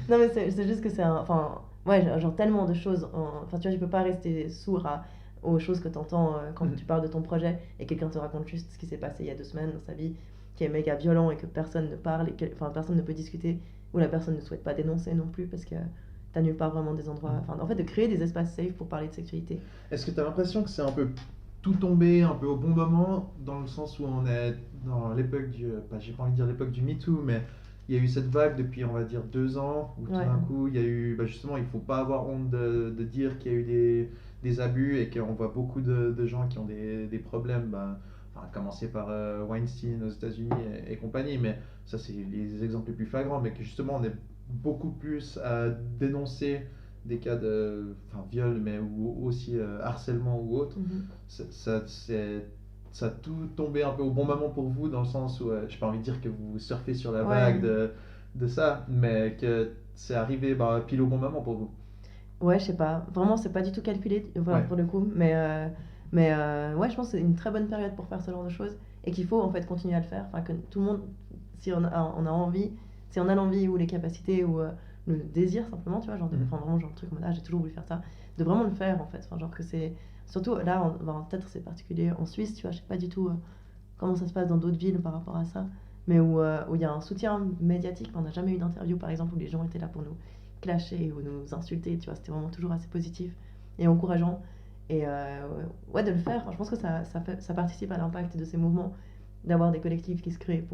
Non, mais c'est juste que c'est un. Enfin, ouais, genre tellement de choses. Enfin, tu vois, tu peux pas rester sourd aux choses que tu entends quand Mhm. tu parles de ton projet et quelqu'un te raconte juste ce qui s'est passé il y a 2 semaines dans sa vie, qui est méga violent et que personne ne parle, enfin, personne ne peut discuter, ou la personne ne souhaite pas dénoncer non plus parce que t'as nulle part vraiment des endroits. Enfin, en fait, de créer des espaces safe pour parler de sexualité. Est-ce que tu as l'impression que c'est un peu tout tombé un peu au bon moment, dans le sens où on est dans l'époque du, j'ai pas envie de dire l'époque du MeToo, mais il y a eu cette vague depuis, on va dire, 2 ans, où tout Ouais. d'un coup, il y a eu, justement, il faut pas avoir honte de dire qu'il y a eu des abus et qu'on voit beaucoup de gens qui ont des problèmes, enfin, à commencer par Weinstein aux États-Unis et compagnie, mais ça, c'est les exemples les plus flagrants, mais que justement, on est beaucoup plus à dénoncer des cas de viol, mais ou aussi harcèlement ou autre. Ça a tout tombé un peu au bon moment pour vous, dans le sens où, j'ai pas envie de dire que vous surfez sur la Ouais. vague de ça, mais que c'est arrivé pile au bon moment pour vous. Ouais, je sais pas. Vraiment, c'est pas du tout calculé enfin, Ouais. pour le coup. Ouais, je pense que c'est une très bonne période pour faire ce genre de choses et qu'il faut en fait continuer à le faire. Enfin, que tout le monde, si on a envie, si on a l'envie ou les capacités ou le désir simplement, tu vois, genre, Mhm. enfin, vraiment, genre, le truc comme là, j'ai toujours voulu faire ça, de vraiment le faire en fait. Enfin, genre, que c'est. Surtout là, peut-être c'est particulier en Suisse, tu vois, je sais pas du tout comment ça se passe dans d'autres villes par rapport à ça, mais où il y a un soutien médiatique. On n'a jamais eu d'interview par exemple où les gens étaient là pour nous clasher ou nous insulter, tu vois, c'était vraiment toujours assez positif et encourageant. Et ouais, de le faire, enfin, je pense que ça participe à l'impact de ces mouvements, d'avoir des collectifs qui se créent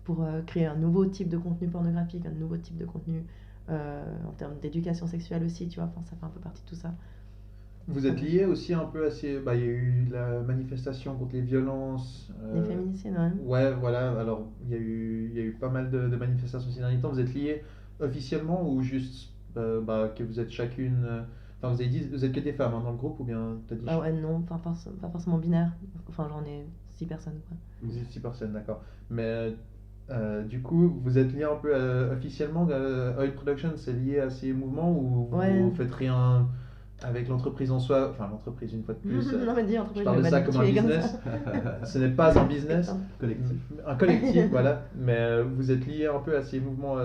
pour créer un nouveau type de contenu pornographique, un nouveau type de contenu en termes d'éducation sexuelle aussi, tu vois, enfin, ça fait un peu partie de tout ça. Vous êtes lié aussi un peu à ces. Il y a eu la manifestation contre les violences. Les féminicides, ouais. Ouais, voilà. Alors, il y a eu pas mal de manifestations ces derniers temps. Vous êtes liés officiellement ou juste que vous êtes chacune. Enfin, vous avez dit, vous êtes que des femmes hein, dans le groupe ou bien t'as dit Ah ouais, non, enfin, pas forcément binaire. Enfin, j'en ai 6 personnes, quoi. vous êtes 6 personnes, d'accord. Mais du coup, vous êtes liés un peu officiellement. Oil Production, c'est lié à ces mouvements ou Ouais. vous faites rien avec l'entreprise en soi? Enfin, l'entreprise, une fois de plus. Non, mais dis, Je entreprise, parle de je vais ça pas comme un tuer business. ça. Ce n'est pas un business. Collectif. Un collectif, voilà. Mais vous êtes lié un peu à ces mouvements.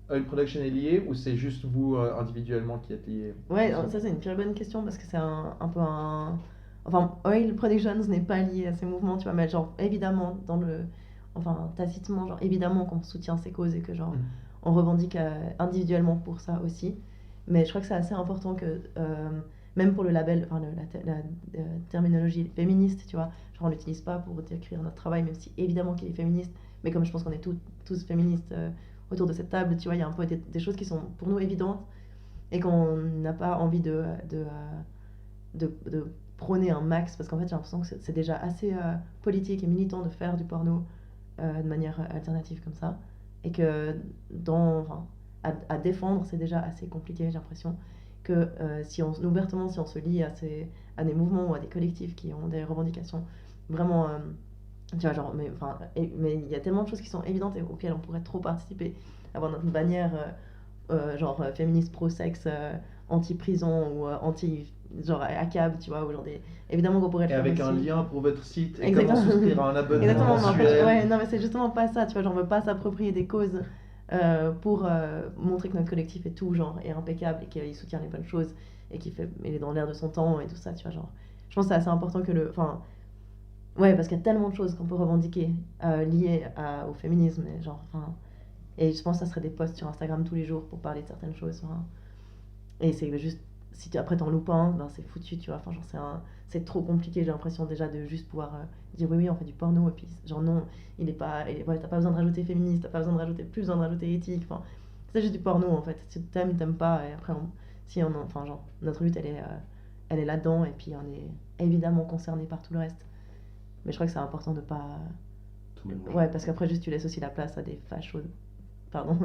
Oil Production est lié ou c'est juste vous individuellement qui êtes lié? Ouais, ça c'est une très bonne question parce que c'est un peu un. Enfin, Oil Productions n'est pas lié à ces mouvements, tu vois, mais genre évidemment, enfin, tacitement, genre évidemment qu'on soutient ces causes et que genre on revendique individuellement pour ça aussi. Mais je crois que c'est assez important que, même pour le label, enfin la terminologie féministe, tu vois, genre on l'utilise pas pour décrire notre travail, même si évidemment qu'il est féministe, mais comme je pense qu'on est tous féministes autour de cette table, tu vois, il y a un peu des choses qui sont pour nous évidentes et qu'on n'a pas envie de prôner un max, parce qu'en fait j'ai l'impression que c'est déjà assez politique et militant de faire du porno de manière alternative comme ça, et que enfin, à défendre c'est déjà assez compliqué, j'ai l'impression que ouvertement si on se lie à des mouvements ou à des collectifs qui ont des revendications vraiment tu vois, genre, mais il y a tellement de choses qui sont évidentes et auxquelles on pourrait trop participer, avoir notre bannière genre féministe pro-sexe, anti-prison ou anti genre ACAB, tu vois, ou genre évidemment qu'on pourrait le Et faire avec un aussi. lien pour votre site et Exactement. comment souscrire à un abonnement Exactement, mais en fait, mensuel. ouais, non mais c'est justement pas ça, tu vois, genre on veut pas s'approprier des causes pour montrer que notre collectif est tout genre est impeccable et qu'il soutient les bonnes choses et il est dans l'air de son temps et tout ça, tu vois, genre je pense que c'est assez important que enfin ouais, parce qu'il y a tellement de choses qu'on peut revendiquer liées au féminisme et genre enfin et je pense que ça serait des posts sur Instagram tous les jours pour parler de certaines choses. Enfin, et c'est juste, si après t'en loupes un, ben c'est foutu, tu vois. Enfin, genre c'est trop compliqué, j'ai l'impression déjà de juste pouvoir dire oui, on fait du porno, et puis genre non, ouais, t'as pas besoin de rajouter féministe, t'as pas besoin de rajouter, plus besoin de rajouter éthique. Enfin, c'est juste du porno en fait. Si t'aimes, t'aimes pas, et après, enfin, genre, notre lutte elle est là-dedans, et puis on est évidemment concerné par tout le reste. Mais je crois que c'est important de pas. Tout mélanger. Ouais, parce qu'après, juste tu laisses aussi la place à des fachos pardon,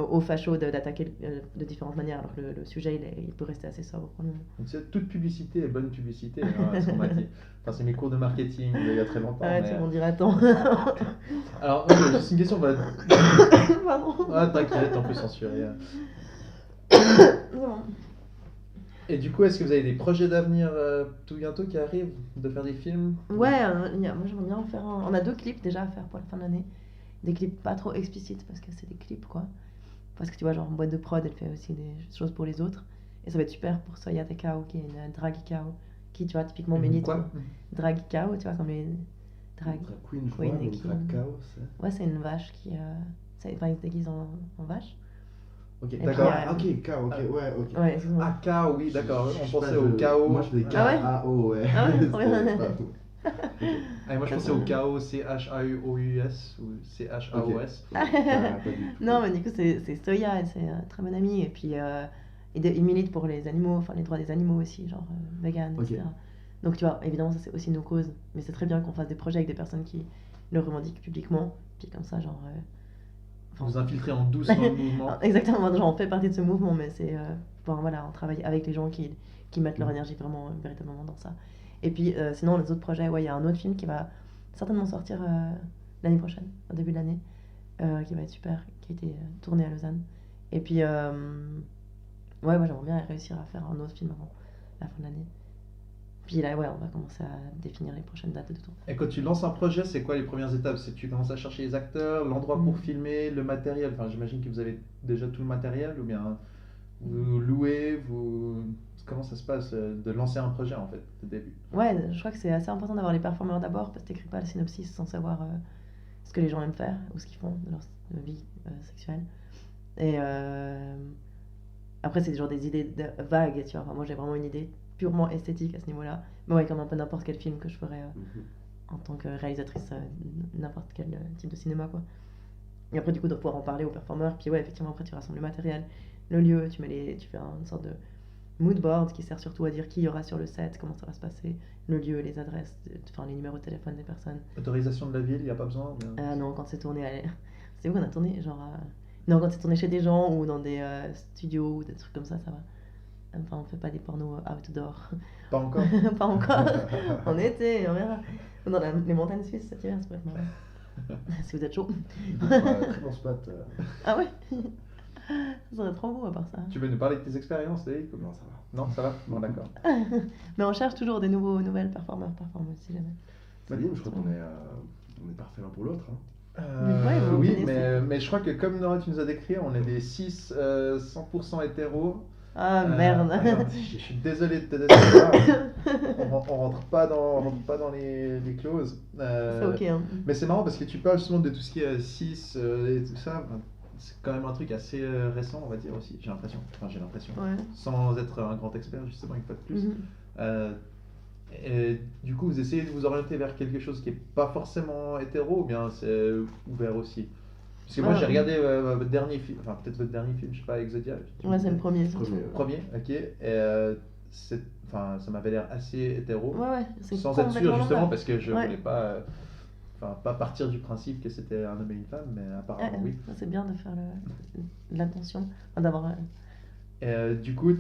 aux fachos d'attaquer de différentes manières, alors que le sujet il peut rester assez sobre pour le moment. Donc, toute publicité est bonne publicité, hein, ce qu'on m'a dit. Enfin, c'est mes cours de marketing il y a très longtemps. Ah, mais... tout le monde dirait tant. Alors, juste une question. Pardon. Ah, t'inquiète, on peut censurer. C'est bon. Et du coup, est-ce que vous avez des projets d'avenir tout bientôt qui arrivent, de faire des films? Ouais, moi j'aimerais bien en faire un. On a 2 clips déjà à faire pour la fin de l'année. Des clips pas trop explicites parce que c'est des clips quoi. Parce que tu vois, genre en boîte de prod, elle fait aussi des choses pour les autres. Et ça va être super pour Soya Tekao, qui est une drag cow, qui tu vois typiquement milite. Quoi? Drag cow, tu vois, comme les drag. Drag queen, je Queen vois, et mais qui- drag chaos, c'est... Ouais, c'est une vache qui. Enfin, ils se déguisent en vache. Ok, Et D'accord. puis, Ok, chaos, ok, ouais, ok. Ouais, excuse-moi. Ah, KO, oui, d'accord. Je On sais pensait pas, au KO. Moi, je faisais Ah ouais K-A-O, ouais. Ah ouais, trop bien. C'était pas- Ah, et moi, je pensais au KO, CHAOUS ou CHAOS. Pas du tout. Non, mais du coup, c'est Soya, et c'est un très bon ami. Et puis, il milite pour les animaux, enfin les droits des animaux aussi, genre vegan, Ok. etc. Donc, tu vois, évidemment, ça c'est aussi nos causes. Mais c'est très bien qu'on fasse des projets avec des personnes qui le revendiquent publiquement. Puis comme ça, genre. Vous infiltrez en douce dans le mouvement. Exactement, genre on fait partie de ce mouvement, mais c'est. Enfin, voilà, on travaille avec les gens qui mettent leur énergie vraiment, véritablement dans ça. Et puis, sinon, les autres projets, ouais, il y a un autre film qui va certainement sortir l'année prochaine, au début de l'année, qui va être super, qui a été tourné à Lausanne. Et puis, ouais, moi j'aimerais bien réussir à faire un autre film avant la fin de l'année. Puis là, ouais, on va commencer à définir les prochaines dates de tour. Et quand tu lances un projet, c'est quoi les premières étapes? C'est que tu commences à chercher les acteurs, l'endroit pour filmer, le matériel. Enfin, j'imagine que vous avez déjà tout le matériel ou bien vous louez, Comment ça se passe de lancer un projet en fait, au début? Ouais, je crois que c'est assez important d'avoir les performeurs d'abord, parce que t'écris pas le synopsis sans savoir ce que les gens aiment faire ou ce qu'ils font de leur vie sexuelle. Et après, c'est toujours des idées vagues, tu vois. Enfin, moi, j'ai vraiment une idée purement esthétique à ce niveau-là. Mais ouais, comme un peu n'importe quel film que je ferais en tant que réalisatrice, n'importe quel type de cinéma, quoi. Et après, du coup, de pouvoir en parler aux performeurs. Puis ouais, effectivement, après, tu rassembles le matériel, le lieu, tu fais une sorte de mood board qui sert surtout à dire qui y aura sur le set, comment ça va se passer, le lieu, les adresses, enfin les numéros de téléphone des personnes. Autorisation de la ville, il n'y a pas besoin? Ah non, quand c'est tourné, c'est où qu'on a tourné? Genre, non, quand c'est tourné chez des gens ou dans des studios ou des trucs comme ça va. Enfin, on fait pas des pornos outdoor. Pas encore? Pas encore. En été, on verra. Ou dans les montagnes suisses cet hiver, ça pourrait être marrant. Si vous êtes chaud. Ouais, très bon spot. Ah ouais? Ça serait trop beau à part ça. Tu veux nous parler de tes expériences, David? Non, ça va. Non, ça va? Bon, d'accord. Mais on cherche toujours des nouvelles performeurs, si jamais. Salim, je crois qu'on est parfait l'un pour l'autre. Hein. Ouais, vous Oui, connaissez. mais je crois que comme Nora, tu nous as décrit, on est des 6 100% hétéros. Ah merde. Je suis désolé de te décevoir. On rentre pas dans les clauses. C'est ok, hein. Mais c'est marrant parce que tu parles souvent de tout ce qui est 6 et tout ça. C'est quand même un truc assez récent, on va dire aussi. J'ai l'impression. Ouais. Sans être un grand expert, justement, une fois de plus. Mhm. Et du coup, vous essayez de vous orienter vers quelque chose qui est pas forcément hétéro, ou bien c'est ouvert aussi? Parce que moi, j'ai regardé votre dernier film, enfin peut-être votre dernier film, je sais pas, Exodia. Ouais, c'est le premier. Premier, ok. Et ça m'avait l'air assez hétéro. Ouais, c'est Sans être sûr, complètement justement, normal. parce que je Ouais. voulais pas, pas partir du principe que c'était un homme et une femme, mais apparemment oui. C'est bien de faire l'attention, enfin, d'avoir. Et du coup,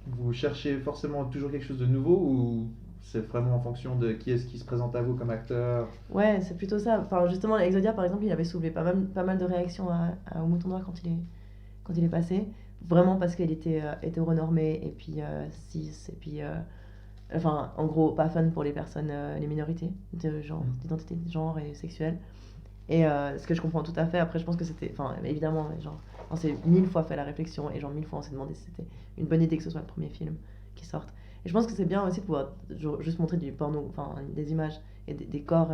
vous cherchez forcément toujours quelque chose de nouveau ou c'est vraiment en fonction de qui est-ce qui se présente à vous comme acteur? Ouais, c'est plutôt ça. Enfin, justement, Exodia, par exemple, il avait soulevé pas mal de réactions au Mouton Noir quand il est passé. Vraiment parce qu'il était hétéronormé et puis cis, et puis. Enfin, en gros, pas fun pour les personnes, les minorités d'identité de genre et sexuelle. Et ce que je comprends tout à fait. Après, je pense que c'était. Enfin, évidemment, genre, on s'est 1000 fois fait la réflexion et genre 1000 fois on s'est demandé si c'était une bonne idée que ce soit le premier film qui sorte. Et je pense que c'est bien aussi de pouvoir juste montrer du porno, enfin des images et des corps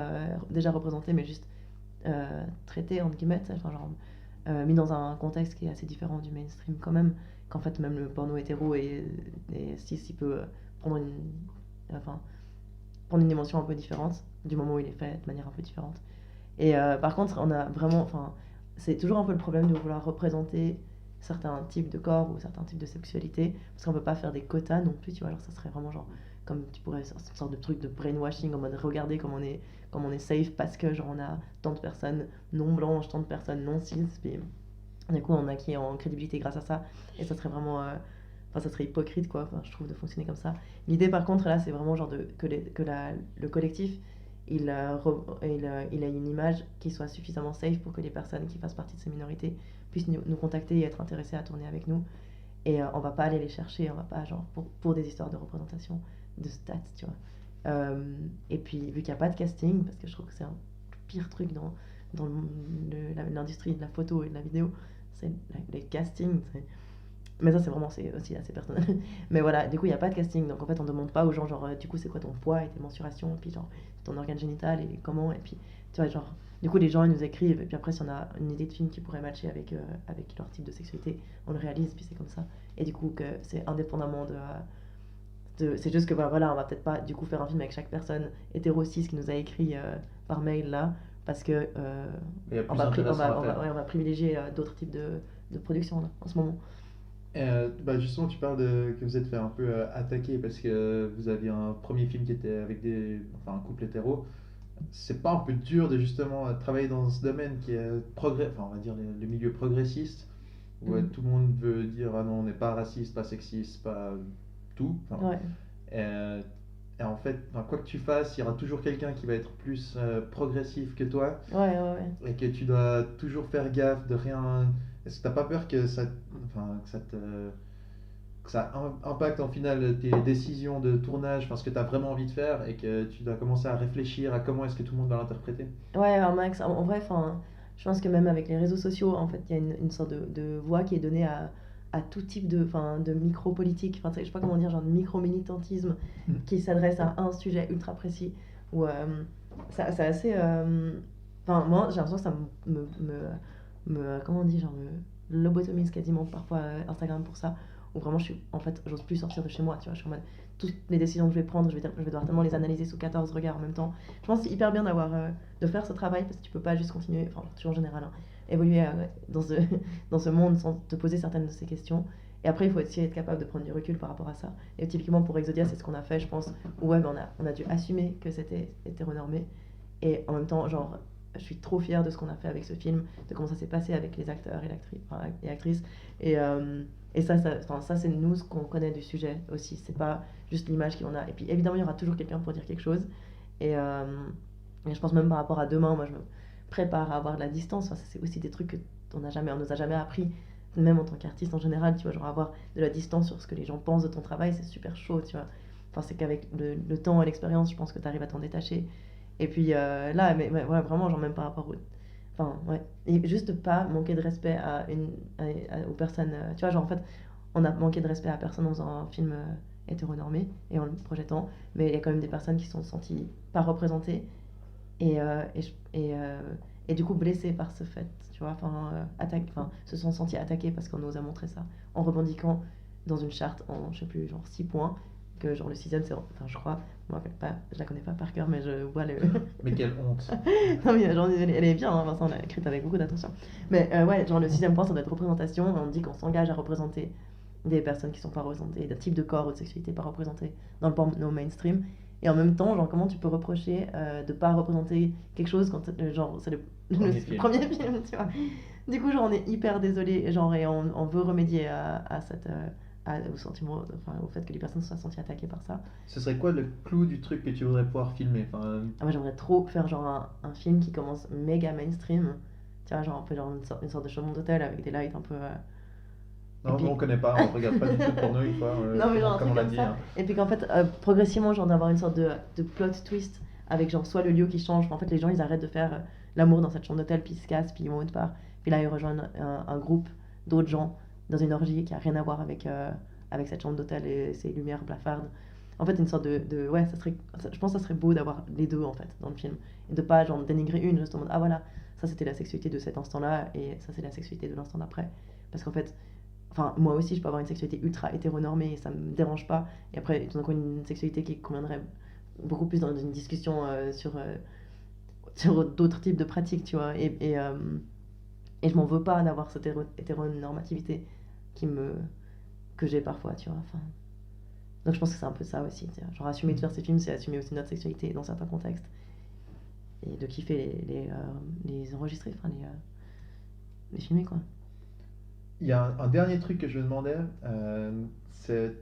déjà représentés, mais juste traités, entre guillemets, enfin, genre, mis dans un contexte qui est assez différent du mainstream quand même. Qu'en fait, même le porno hétéro et cis, il peut prendre une dimension un peu différente du moment où il est fait de manière un peu différente. Et par contre, on a vraiment, enfin, c'est toujours un peu le problème de vouloir représenter certains types de corps ou certains types de sexualité, parce qu'on peut pas faire des quotas non plus, tu vois, alors ça serait vraiment genre comme tu pourrais, c'est une sorte de truc de brainwashing en mode regarder comme on est safe parce que genre on a tant de personnes non blanches, tant de personnes non cis, puis du coup on acquis en crédibilité grâce à ça, et ça serait vraiment, enfin ça serait hypocrite quoi, enfin, je trouve, de fonctionner comme ça. L'idée par contre là c'est vraiment genre le collectif il a une image qui soit suffisamment safe pour que les personnes qui fassent partie de ces minorités puissent nous contacter et être intéressées à tourner avec nous. Et on va pas aller les chercher, on va pas, genre, pour des histoires de représentation, de stats, tu vois. Et puis, vu qu'il n'y a pas de casting, parce que je trouve que c'est un pire truc dans l'industrie de la photo et de la vidéo, c'est les castings. Mais ça, c'est aussi assez personnel. Mais voilà, du coup, il n'y a pas de casting. Donc, en fait, on demande pas aux gens, genre, du coup, c'est quoi ton poids et tes mensurations, et puis, genre, ton organe génital et comment, et puis, tu vois, genre, du coup, les gens, ils nous écrivent, et puis après, si on a une idée de film qui pourrait matcher avec leur type de sexualité, on le réalise, puis c'est comme ça. Et du coup, que c'est indépendamment c'est juste que, voilà, on va peut-être pas, du coup, faire un film avec chaque personne hétéro-cis qui nous a écrit par mail, là, parce que Il y a on plus va, intéressant à faire. on va privilégier d'autres types de production, là, en ce moment. Bah justement, tu parles que vous êtes fait un peu attaquer parce que vous aviez un premier film qui était avec un couple hétéro. C'est pas un peu dur de justement travailler dans ce domaine qui est on va dire le milieu progressiste, où Mhm. tout le monde veut dire ah non, on n'est pas raciste, pas sexiste, pas tout. Ouais. Et en fait, quoi que tu fasses, il y aura toujours quelqu'un qui va être plus progressif que toi, Ouais. et que tu dois toujours faire gaffe de rien. Est-ce que t'as pas peur que que ça impacte en final tes décisions de tournage, ce que tu as vraiment envie de faire, et que tu dois commencer à réfléchir à comment est-ce que tout le monde va l'interpréter? Ouais, alors Max, en vrai, enfin, je pense que même avec les réseaux sociaux, en fait, il y a une sorte de voix qui est donnée à tout type de micro-politique, enfin, je sais pas comment dire, genre de micro-militantisme qui s'adresse à un sujet ultra précis. Ou c'est assez. Enfin, moi, j'ai l'impression que ça comment on dit, genre, me lobotomise quasiment parfois Instagram pour ça. Où vraiment, en fait, j'ose plus sortir de chez moi, tu vois. Je suis en mode, toutes les décisions que je vais prendre, je vais devoir tellement les analyser sous 14 regards en même temps. Je pense que c'est hyper bien de faire ce travail parce que tu peux pas juste continuer, enfin, tu en général, hein, évoluer dans ce monde sans te poser certaines de ces questions. Et après, il faut aussi être capable de prendre du recul par rapport à ça. Et typiquement pour Exodia, c'est ce qu'on a fait, je pense. Où ouais, on a dû assumer que c'était hétéronormé. Et en même temps, genre, je suis trop fière de ce qu'on a fait avec ce film, de comment ça s'est passé avec les acteurs et actrices. Et ça c'est nous ce qu'on connaît du sujet aussi. C'est pas juste l'image qu'il en a. Et puis évidemment, il y aura toujours quelqu'un pour dire quelque chose. Et, et je pense même par rapport à demain, moi je me prépare à avoir de la distance. Enfin, ça, c'est aussi des trucs on nous a jamais appris, même en tant qu'artiste en général, tu vois, genre avoir de la distance sur ce que les gens pensent de ton travail, c'est super chaud, tu vois. Enfin, c'est qu'avec le temps et l'expérience, je pense que tu arrives à t'en détacher. Et puis là, mais ouais, vraiment, genre même par rapport au. Enfin, ouais. Et juste pas manquer de respect aux personnes. Tu vois, genre en fait, on a manqué de respect à personne dans un film hétéronormé et en le projetant, mais il y a quand même des personnes qui se sont senties pas représentées et du coup blessées par ce fait, tu vois, se sont senties attaquées parce qu'on nous a montré ça, en revendiquant dans une charte en, je sais plus, genre 6 points, que genre le sixième, je crois, je la connais pas par cœur, mais je vois le. Mais quelle honte! Non mais genre, elle est bien, hein, Vincent, on l'a écrite avec beaucoup d'attention. Mais ouais, genre le sixième point, ça doit être représentation. On dit qu'on s'engage à représenter des personnes qui sont pas représentées, des types de corps ou de sexualité pas représentés dans le porno mainstream. Et en même temps, genre, comment tu peux reprocher de pas représenter quelque chose quand genre c'est le premier film, tu vois. Du coup, genre, on est hyper désolé, genre, et on veut remédier à cette au sentiment, au fait que les personnes se soient senties attaquées par ça. Ce serait quoi le clou du truc que tu voudrais pouvoir filmer? Moi, j'aimerais trop faire genre un film qui commence méga mainstream, tu vois, genre un peu genre une sorte de chambre d'hôtel avec des lights un peu. Non, puis... on connaît pas, on regarde pas du tout de porno une fois. Non, mais genre un comme on truc l'a comme dit. ça. Hein. Et puis qu'en fait, progressivement, genre d'avoir une sorte de plot twist avec genre soit le lieu qui change, en fait, les gens ils arrêtent de faire l'amour dans cette chambre d'hôtel, puis ils se cassent, puis ils vont autre part. Puis là, ils rejoignent un groupe d'autres gens dans une orgie qui a rien à voir avec cette chambre d'hôtel et ses lumières blafardes. En fait, une sorte ouais, je pense que ça serait beau d'avoir les deux en fait dans le film. Et de pas genre dénigrer une, juste en mode ah voilà, ça c'était la sexualité de cet instant-là et ça c'est la sexualité de l'instant d'après. Parce qu'en fait, enfin, moi aussi je peux avoir une sexualité ultra hétéronormée et ça me dérange pas. Et après, tout d'un coup, une sexualité qui conviendrait beaucoup plus dans une discussion sur d'autres types de pratiques, tu vois. Et je m'en veux pas d'avoir cette hétéronormativité que j'ai parfois, tu vois. Enfin, Donc je pense que c'est un peu ça aussi. Genre assumer de faire ces films, c'est assumer aussi notre sexualité dans certains contextes. Et de kiffer les enregistrer, enfin les filmer quoi. Il y a un dernier truc que je me demandais, c'est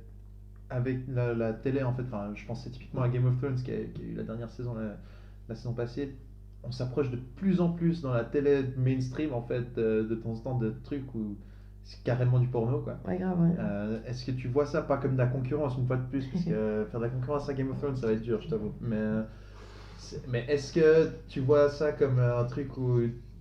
avec la télé en fait, enfin, je pensais typiquement à Game of Thrones qui a eu la dernière saison, la saison passée. On s'approche de plus en plus dans la télé mainstream en fait, de temps en temps de trucs où c'est carrément du porno quoi. Ouais, grave, ouais. Est-ce que tu vois ça pas comme de la concurrence une fois de plus, parce que faire de la concurrence à Game of Thrones ça va être dur, je t'avoue. Mais est-ce que tu vois ça comme un truc où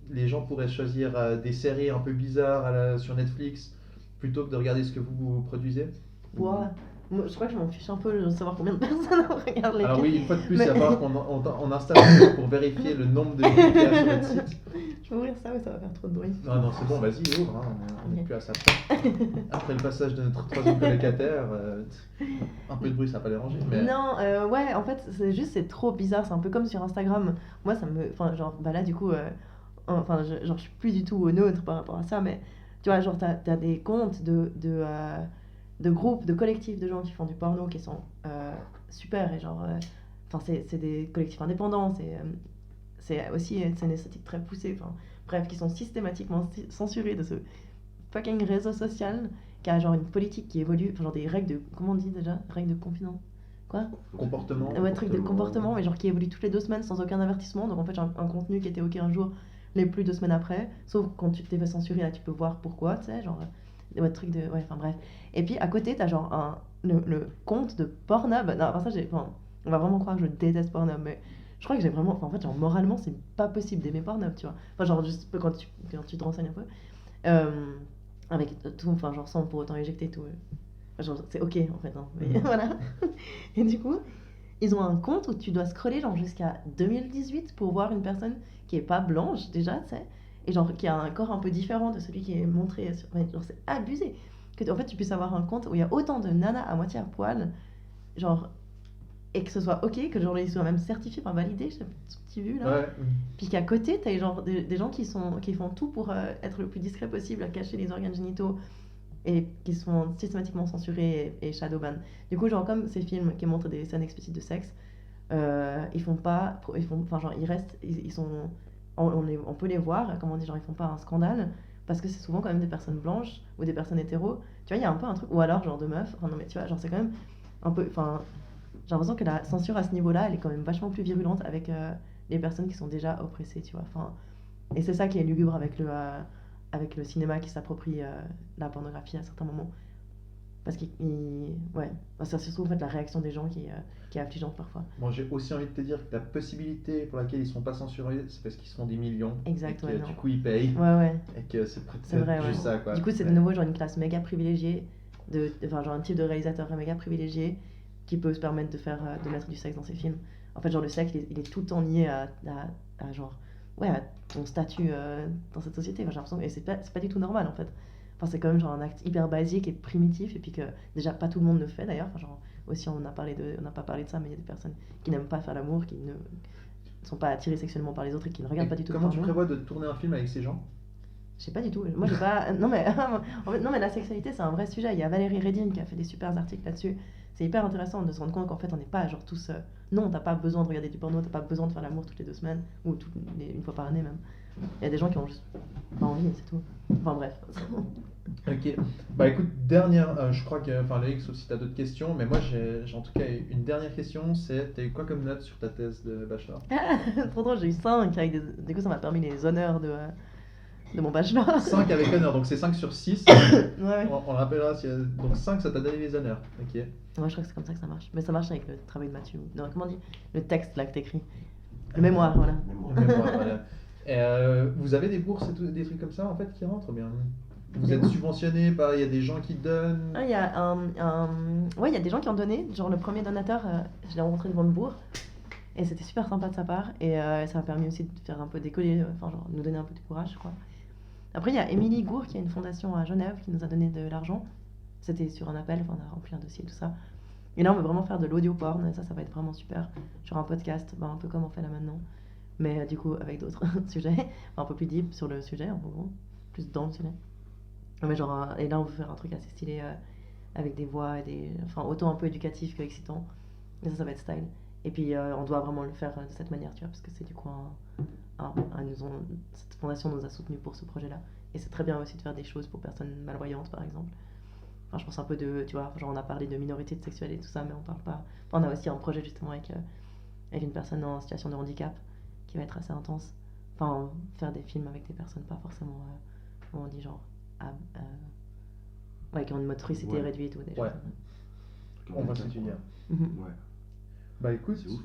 les gens pourraient choisir des séries un peu bizarres sur Netflix plutôt que de regarder ce que vous produisez? Ouais. Moi, je crois que je m'en fiche un peu de savoir combien de personnes regardent les Alors films. oui, une fois de plus, Mais- il va falloir qu'on installe un truc pour vérifier le nombre de vues qu'il y a sur notre site. Je vais ouvrir ça ou ça va faire trop de bruit. Non, non, c'est bon, vas-y, ouvre, hein, on n'est Ok. plus à ça près. Après le passage de notre troisième colocataire, un peu de bruit, ça va pas déranger. Mais... Non, ouais, en fait, c'est trop bizarre. C'est un peu comme sur Instagram. Moi, ça me. Enfin, genre, bah là, du coup, enfin, genre, je suis plus du tout au neutre par rapport à ça, mais tu vois, genre, t'as des comptes de groupes, de collectifs de gens qui font du porno qui sont super et genre. Enfin, c'est des collectifs indépendants, c'est aussi c'est une esthétique très poussée. Enfin, bref, qui sont systématiquement censurés de ce fucking réseau social qui a genre une politique qui évolue, enfin, genre des règles de. Comment on dit déjà? Règles de confidence. Quoi? Comportement. Ouais, truc de comportement, mais genre qui évolue toutes les 2 semaines sans aucun avertissement. Donc en fait, j'ai un contenu qui était ok un jour, l'est plus 2 semaines après. Sauf quand tu t'es fait censurer, là, tu peux voir pourquoi, tu sais, genre. Ouais, truc de. Ouais, enfin bref. Et puis à côté, t'as genre le compte de Pornhub. Non, enfin ça, enfin, on va vraiment croire que je déteste Pornhub, mais je crois que j'ai vraiment. Enfin, en fait, genre moralement, c'est pas possible d'aimer Pornhub, tu vois. Enfin, genre juste quand tu te renseignes un peu. Avec tout, enfin, genre sans pour autant éjecter tout. Genre, c'est ok en fait, hein, mais voilà. Et du coup, ils ont un compte où tu dois scroller genre jusqu'à 2018 pour voir une personne qui est pas blanche déjà, tu sais, et genre qui a un corps un peu différent de celui qui est montré sur. Ouais, genre, c'est abusé. Que en fait, tu puisses avoir un compte où il y a autant de nanas à moitié à poil, genre, et que ce soit ok, que genre ils soient même certifiés, enfin validés, je sais pas, ce petit vu là. Ouais. Puis qu'à côté, t'as genre des gens qui font tout pour être le plus discret possible, à cacher les organes génitaux et qui sont systématiquement censurés et shadowban. Du coup, genre comme ces films qui montrent des scènes explicites de sexe, enfin genre ils restent, ils sont, on peut les voir, comment on dit, genre ils font pas un scandale parce que c'est souvent quand même des personnes blanches ou des personnes hétéros. Tu vois, il y a un peu un truc, ou alors genre de meufs. Enfin non mais tu vois, genre c'est quand même un peu, enfin j'ai l'impression que la censure à ce niveau-là, elle est quand même vachement plus virulente avec les personnes qui sont déjà oppressées, tu vois. Enfin, et c'est ça qui est lugubre avec le cinéma qui s'approprie la pornographie à certains moments. Parce qu'il. Ouais. Bah, c'est surtout en fait la réaction des gens qui est affligeante parfois. Bon, j'ai aussi envie de te dire que la possibilité pour laquelle ils sont pas censurés, c'est parce qu'ils se font des millions. Exact, et que ouais, non. du coup ils payent. Ouais, ouais. Et que c'est C'est vrai, juste ouais. ça quoi. Du coup, c'est de Ouais. nouveau genre une classe méga privilégiée, enfin genre un type de réalisateur méga privilégié qui peut se permettre de mettre du sexe dans ses films. En fait, genre le sexe, il est tout le temps lié à genre, ouais, à ton statut dans cette société. Enfin, j'ai l'impression, et c'est pas du tout normal en fait. Enfin, c'est quand même genre un acte hyper basique et primitif, et puis que déjà pas tout le monde le fait d'ailleurs. Enfin, genre, aussi, on n'a pas parlé de ça, mais il y a des personnes qui n'aiment pas faire l'amour, qui ne sont pas attirées sexuellement par les autres et qui ne regardent Et pas du tout de comment tu porno. prévois de tourner un film avec ces gens? Je sais pas du tout. Moi, j'ai pas. Non, mais, en fait, non, mais la sexualité, c'est un vrai sujet. Il y a Valérie Reding qui a fait des super articles là-dessus. C'est hyper intéressant de se rendre compte qu'en fait, on n'est pas genre tous. Non, t'as pas besoin de regarder du porno, t'as pas besoin de faire l'amour toutes les 2 semaines, ou une fois par année même. Il y a des gens qui ont juste pas envie, c'est tout. Enfin, bref. Ok. Bah écoute, dernière, je crois que, enfin Loïc, sauf si tu as d'autres questions, mais moi j'ai en tout cas une dernière question, c'est t'as eu quoi comme note sur ta thèse de bachelor? Trop drôle, j'ai eu 5. Du coup, ça m'a permis les honneurs de mon bachelor. 5 avec honneur, donc c'est 5 sur 6. Ouais. On rappellera, donc 5 ça t'a donné les honneurs. Ok. Moi, je crois que c'est comme ça que ça marche. Mais ça marche avec le travail de Mathieu. Non, comment on dit? Le texte là que t'écris. Le mémoire, voilà. Le mémoire, voilà. Et, vous avez des bourses et des trucs comme ça en fait qui rentrent ou bien? Vous êtes subventionné par, il y a des gens qui donnent? Ah, il y a ouais, il y a des gens qui ont donné. Genre le premier donateur, je l'ai rencontré devant le bourg. Et c'était super sympa de sa part. Et ça m'a permis aussi de faire un peu décoller, enfin genre nous donner un peu de courage, je crois. Après, il y a Émilie Gour qui a une fondation à Genève qui nous a donné de l'argent. C'était sur un appel, enfin, on a rempli un dossier, tout ça. Et là, on veut vraiment faire de l'audio porn. Ça va être vraiment super. Sur un podcast, un peu comme on fait là maintenant. Mais du coup, avec d'autres sujets. Un peu plus deep sur le sujet, en gros. Plus dans le sujet. Mais genre, et là, on veut faire un truc assez stylé. avec des voix, enfin autant un peu éducatif qu'excitant. Et ça va être style. Et puis on doit vraiment le faire de cette manière, tu vois, parce que c'est du coup cette fondation nous a soutenus pour ce projet-là. Et c'est très bien aussi de faire des choses pour personnes malvoyantes, par exemple. Enfin, je pense un peu tu vois, genre on a parlé de minorité sexuelle et tout ça, mais on parle pas. Enfin, on a aussi un projet justement avec une personne en situation de handicap qui va être assez intense. Enfin, faire des films avec des personnes pas forcément, comment on dit, genre, qui ont une motricité Ouais. réduite ou des Ouais. choses comme ça. On voit ce que tu dis. Mhm. Ouais, Bah écoute, c'est ouf.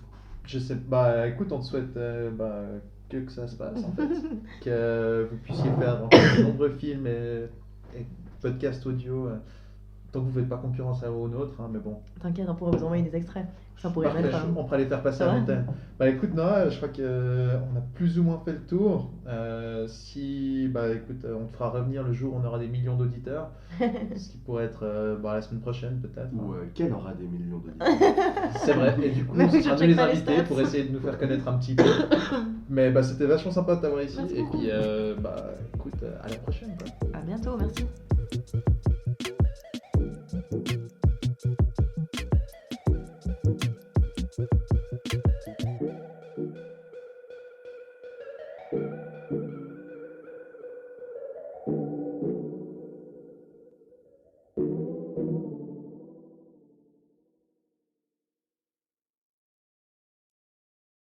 je sais, bah écoute, on te souhaite que ça se passe en fait, que vous puissiez faire encore de nombreux films et podcasts audio, tant que vous faites pas concurrence aux nôtres, hein, mais bon. T'inquiète, on pourrait vous envoyer des extraits. Ça pourrait Parfait, mettre. on pourra les faire passer Ça à va l'antenne. Bah écoute Nora, je crois que on a plus ou moins fait le tour. Bah écoute, on te fera revenir le jour où on aura des millions d'auditeurs, ce qui pourrait être la semaine prochaine peut-être. Ou hein. qu'elle aura des millions d'auditeurs. C'est vrai, et du coup, Mais ce je sera nous check les pas les invités stats. pour essayer de nous faire connaître un petit peu. Mais bah, c'était vachement sympa de t'avoir ici, Merci et beaucoup. puis écoute, à la prochaine. Quoi. À bientôt, merci.